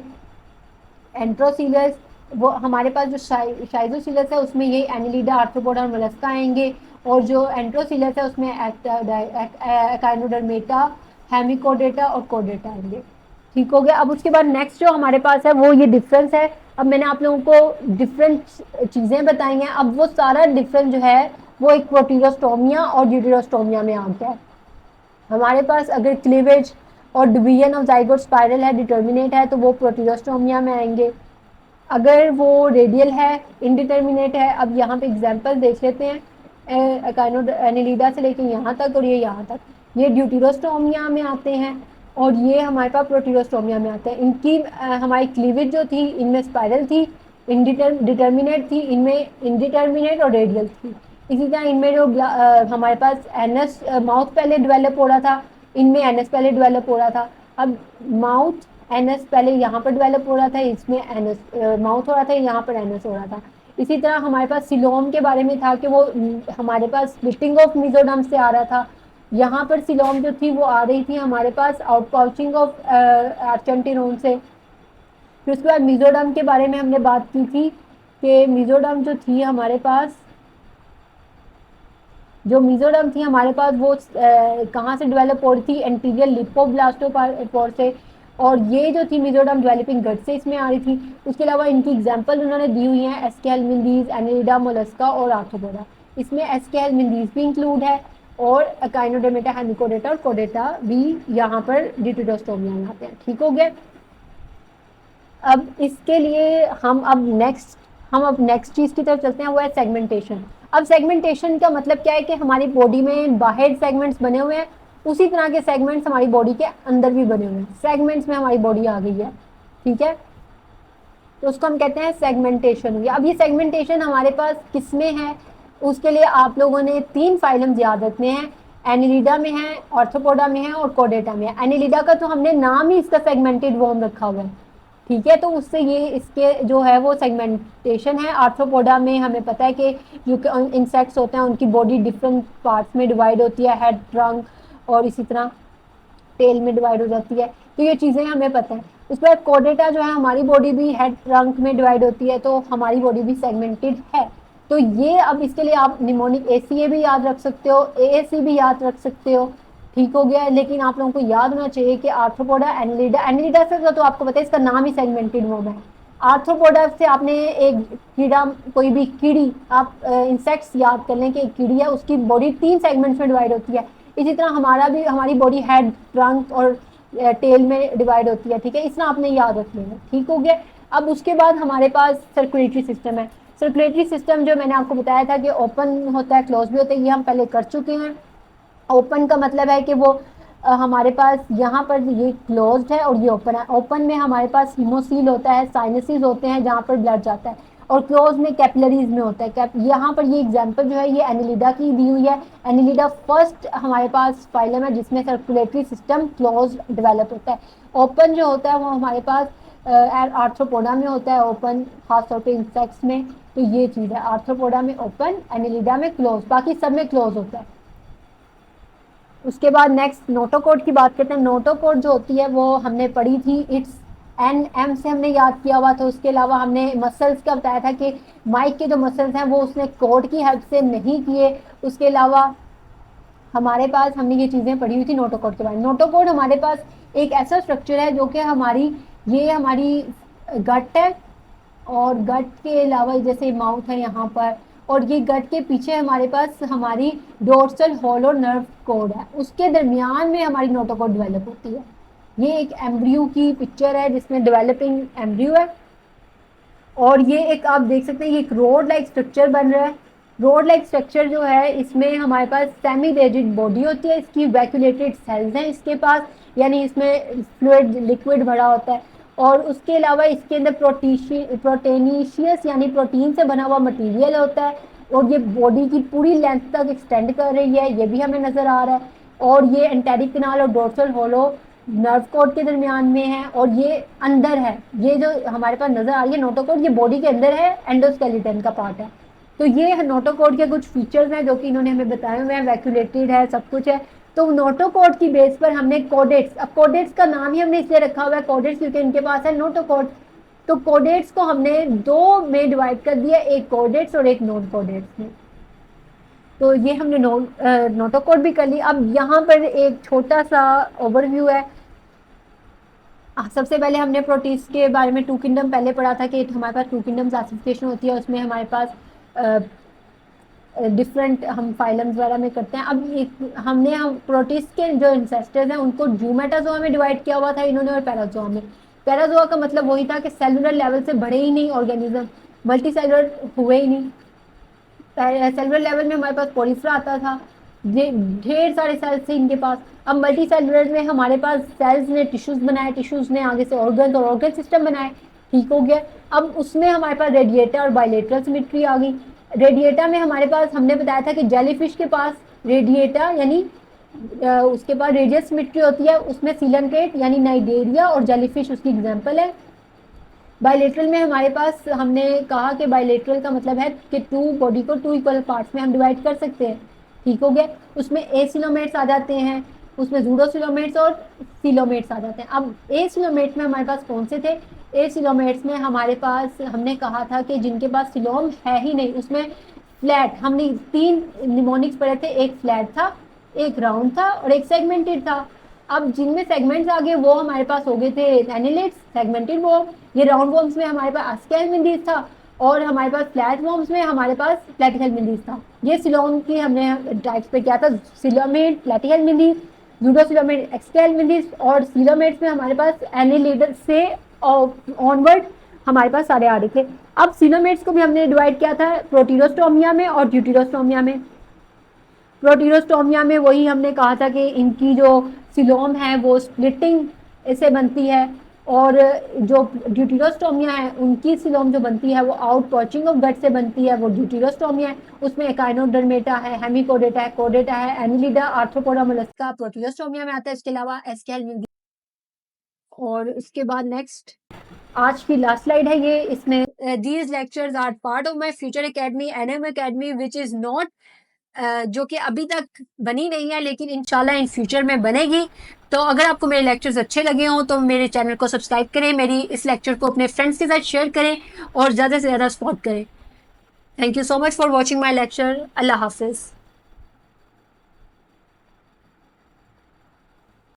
एंट्रोसीलस, वो हमारे पास जो शाइजोसीलस है उसमें ये एनिलिडा, आर्थ्रोपोडा और मोलस्का आएंगे, और जो एंट्रोसीलस है उसमें एकाइनोडर्मेटा, हेमिकोडेटा और कोडेटा आएंगे, ठीक हो गया। अब उसके बाद नेक्स्ट जो हमारे पास है वो ये डिफरेंस है। अब मैंने आप लोगों को डिफरेंट चीज़ें बताई हैं, अब वो सारा डिफरेंस जो है वो एक प्रोटीरोस्टोमिया और ड्यूटेरोस्टोमिया में आ गया है। हमारे पास अगर क्लीवेज और डिवीजन ऑफ जाइगोट स्पाइरल है, डिटर्मिनेट है, तो वो प्रोटीरोस्टोमिया में आएंगे। अगर वो रेडियल है, इंडिटर्मिनेट है, अब यहाँ पे एग्जांपल देख लेते हैं, एनिलिडा से लेके यहाँ तक और ये यहाँ तक, ये ड्यूटेरोस्टोमिया में आते हैं, और ये हमारे पास प्रोटीरोस्टोमिया में आते हैं। इनकी हमारी क्लीवेज जो थी इनमें स्पाइरल थी, डिटर्मिनेट थी, इनमें इंडिटर्मिनेट और रेडियल थी। इसी तरह इनमें जो हमारे पास एनस माउथ पहले डेवलप हो रहा था, इनमें एनस पहले डेवलप हो रहा था। अब माउथ एनस पहले यहाँ पर डेवलप हो रहा था, इसमें एनस माउथ हो रहा था, यहाँ पर एनस हो रहा था। इसी तरह हमारे पास सिलोम के बारे में था कि वो हमारे पास स्प्लिटिंग ऑफ मिजोरम से आ रहा था। यहाँ पर सिलोम जो थी वो आ रही थी हमारे पास आउटपाउचिंग ऑफ आर्जेंटिनोन से। फिर उसके बाद मिजोरम के बारे में हमने बात की थी कि मिजोरम जो थी हमारे पास, जो मिजोरम थी हमारे पास वो कहाँ से डेवलप हो रही थी, एंटीरियर लिपोब्लास्टोपोर से। और ये जो थी मिजोरम डेवलपिंग गट से इसमें आ रही थी। उसके अलावा इनकी एग्जांपल उन्होंने दी हुई हैं, एस्केल मिंदीज, एनिलिडा, मोलस्का और आर्थ्रोपोडा। इसमें एस्केल मिंदीज भी इंक्लूड है और अकाइनोडेमेटा, हेमिकोडेटा और कोडेटा भी यहाँ पर डिट्रोडोस्टोमिया में आते हैं। ठीक हो गया। अब इसके लिए हम अब नेक्स्ट चीज की तरफ चलते हैं, वो है सेगमेंटेशन। अब सेगमेंटेशन का मतलब क्या है कि हमारी बॉडी में बाहर सेगमेंट्स बने हुए हैं, उसी तरह के सेगमेंट्स हमारी बॉडी के अंदर भी बने हुए हैं। सेगमेंट्स में हमारी बॉडी आ गई है, ठीक है, तो उसको हम कहते हैं सेगमेंटेशन हुई। अब ये सेगमेंटेशन हमारे पास किसमें है, उसके लिए आप लोगों ने 3 फाइलम्स याद रखने हैं। एनिलिडा में है, ऑर्थोपोडा में है और कोडेटा में है। एनिलिडा का तो हमने नाम ही इसका सेगमेंटेड वॉर्म रखा हुआ है, ठीक है, तो उससे ये इसके जो है वो सेगमेंटेशन है। आर्थ्रोपोडा में हमें पता है कि जो इंसेक्ट्स होते हैं उनकी बॉडी डिफरेंट पार्ट्स में डिवाइड होती है, हेड, ट्रंक और इसी तरह टेल में डिवाइड हो जाती है, तो ये चीज़ें हमें पता है। उसके बाद कोडेटा जो है हमारी बॉडी भी हेड, ट्रंक में डिवाइड होती है, तो हमारी बॉडी भी सेगमेंटेड है। तो ये अब इसके लिए आप निमोनिक एसीए भी याद रख सकते हो, एएसी भी याद रख सकते हो। ठीक हो गया। लेकिन आप लोगों को याद होना चाहिए कि आर्थ्रोपोडा, एनिलिडा, एनिलिडा से तो आपको पता है इसका नाम ही सेगमेंटेड वर्म है। आर्थ्रोपोडा से आपने एक कीड़ा, कोई भी कीड़ी, आप इंसेक्ट्स याद कर लें कि एक कीड़ी है, उसकी बॉडी 3 सेगमेंट्स में डिवाइड होती है। इसी तरह हमारी बॉडी हेड, ट्रंक और टेल में डिवाइड होती है, ठीक है, इसमें आपने याद रख लेना। ठीक हो गया। अब उसके बाद हमारे पास सर्कुलेटरी सिस्टम है। सर्कुलेटरी सिस्टम जो मैंने आपको बताया था कि ओपन होता है, क्लोज भी होता है, ये हम पहले कर चुके हैं। ओपन का मतलब है कि वो हमारे पास यहाँ पर ये क्लोज्ड है और ये ओपन है। ओपन में हमारे पास हीमोसील होता है, साइनसेस होते हैं जहाँ पर ब्लड जाता है, और क्लोज में कैपिलरीज में होता है। यहाँ पर ये एग्जांपल जो है ये एनिलिडा की दी हुई है। एनिलिडा फर्स्ट हमारे पास फाइलम है जिसमें सर्कुलेटरी सिस्टम क्लोज डेवलप होता है। ओपन जो होता है वो हमारे पास आर्थ्रोपोडा में होता है, ओपन खासतौर पर इंसेक्ट्स में। तो ये चीज़ है, आर्थ्रोपोडा में ओपन, एनिलिडा में क्लोज, बाकी सब में क्लोज होता है। उसके बाद नेक्स्ट नोटोकोड की बात करते हैं। नोटोकोड जो होती है वो हमने पढ़ी थी, इट्स एम से हमने याद किया हुआ था। उसके अलावा हमने मसल्स का बताया था कि माइक के जो मसल्स हैं वो उसने कोड की हेल्प से नहीं किए। उसके अलावा हमारे पास हमने ये चीज़ें पढ़ी हुई थी नोटोकोड के बारे में। नोटोकोड हमारे पास एक ऐसा स्ट्रक्चर है जो कि हमारी गट है, और गट के अलावा जैसे माउथ है यहाँ पर, और ये गट के पीछे हमारे पास हमारी डोर्सल हॉलो नर्व कोड है, उसके दरमियान में हमारी नोटोकोड डेवलप होती है। ये एक एम्ब्रियो की पिक्चर है जिसमें डेवलपिंग एम्ब्रियो है, और ये एक आप देख सकते हैं ये एक रोड लाइक स्ट्रक्चर बन रहा है। रोड लाइक स्ट्रक्चर जो है इसमें हमारे पास सेमी रिजिड बॉडी होती है, इसकी वैक्यूलेटेड सेल्स हैं इसके पास, यानी इसमें फ्लूइड लिक्विड भरा होता है। और उसके अलावा इसके अंदर प्रोटीनिशियस यानी प्रोटीन से बना हुआ मटेरियल होता है, और ये बॉडी की पूरी लेंथ तक एक्सटेंड कर रही है, ये भी हमें नजर आ रहा है। और ये एंटेरिक कैनाल और डोर्सल होलो नर्व कोड के दरमियान में है, और ये अंदर है। ये जो हमारे पास नजर आ रही है नोटोकोड, ये बॉडी के अंदर है, एंडोस्केलेटन का पार्ट है। तो ये नोटोकोड के कुछ फीचर्स हैं जो कि इन्होंने हमें बताए हुए हैं, वैक्यूलेटेड है, सब कुछ है। तो नोटोकोड की बेस पर हमने कोडेट्स, अब कोडेट्स का नाम ही हमने इसलिए रखा हुआ है कोडेट्स क्योंकि इनके पास है नोटोकोड। तो कोडेट्स को हमने 2 में डिवाइड कर दिया, एक कोडेट्स और एक नॉन कोडेट्स में। तो ये हमने नोटोकोड भी कर ली। अब यहाँ पर एक छोटा सा ओवरव्यू है। सबसे पहले हमने प्रोटीस्ट के बारे में 2 किंगडम पहले पढ़ा था कि हमारे पास 2 किंगडम क्लासिफिकेशन होती है, उसमें हमारे पास डिफरेंट हम फाइलम्स वगैरह में करते हैं। अब हम प्रोटिस्ट के जो इंसेस्टर्स हैं उनको जूमेटाजोआ में डिवाइड किया हुआ था इन्होंने, और पैराजोआ में। पैराजोआ का मतलब वही था कि सेलुलर लेवल से बढ़े ही नहीं ऑर्गेनिज्म, मल्टी सेलुलर हुए ही नहीं। सेलुलर लेवल में हमारे पास पोलिफ्रा आता था, ढेर सारे सेल्स थे इनके पास। अब मल्टी सेलुलर में हमारे पास सेल्स ने टिश्यूज बनाए, टिश्यूज ने आगे से ऑर्गन और ऑर्गन सिस्टम बनाए। ठीक हो गया। अब उसमें हमारे पास रेडिएटा और बायलेटरल सिमेट्री आ गई। रेडिएटा में हमारे पास हमने बताया था कि जेलीफिश के पास रेडिएटा यानी उसके पास रेडियस सिमेट्री होती है, उसमें सीलनकेट यानी नाइडेरिया और जेलीफिश उसकी एग्जाम्पल है। बायलेटरल में हमारे पास हमने कहा कि बायलेटरल का मतलब है कि टू बॉडी को टू इक्वल पार्ट्स में हम डिवाइड कर सकते हैं। ठीक हो गया। उसमें एसिलोमेट्स आ जाते हैं, उसमें जूडोसिलोमेट्स और सिलोमेट्स आ जाते हैं। अब एसिलोमेट्स में हमारे पास कौन से थे? एसिलोमेट्स में हमारे पास हमने कहा था कि जिनके पास सिलोम है ही नहीं, उसमें फ्लैट, हमने 3 निमोनिक्स पढ़े थे, एक फ्लैट था, एक राउंड था और एक सेगमेंटेड था। अब जिनमें सेगमेंट्स आ गए वो हमारे पास हो गए थे एनिलिड्स, सेगमेंटेड वॉर्म। ये राउंड वॉर्म्स में हमारे पास आस्केलमिंदीज था और हमारे पास फ्लैट वॉर्म्स में हमारे पास प्लेटिहेलमिंदीज था। ये सिलोम की हमने टाइप्स पे किया था, सिलोमेट, प्लेटिहेलमिंदीज, जूडोसिलोमेट, एक्सकेलमिंदीज और सिलोमेट्स में हमारे पास एनिलिड से ऑनवर्ड हमारे पास सारे आ रहे थे। अब सिलोमेट्स को भी हमने डिवाइड किया था प्रोटीरोस्टोमिया में और ड्यूटीरोस्टोमिया में। प्रोटीरोस्टोमिया में वही हमने कहा था कि इनकी जो सिलोम है वो स्प्लिटिंग से बनती है और जो ड्यूटीरोस्टोमिया है उनकी सिलोम जो बनती है वो आउट पॉचिंग ऑफ गट से बनती है, वो ड्यूटीरोस्टोमिया है। उसमें एकाइनोडर्मेटा है, हेमिकोडेटा है, कोडेटा है, एनिलिडा, आर्थ्रोपोडा मोलस्का प्रोटीरोस्टोमिया में आता है। इसके अलावा एस्केल और उसके बाद नेक्स्ट आज की लास्ट स्लाइड है ये। इसमें these lectures are part of my future academy, NM academy, which is not जो कि अभी तक बनी नहीं है लेकिन इंशाल्लाह इन फ्यूचर में बनेगी। तो अगर आपको मेरे लेक्चर्स अच्छे लगे हों तो मेरे चैनल को सब्सक्राइब करें, मेरी इस लेक्चर को अपने फ्रेंड्स के साथ शेयर करें और ज़्यादा से ज़्यादा सपोर्ट करें। Thank you so much for watching my lecture. Allah हाफिज़।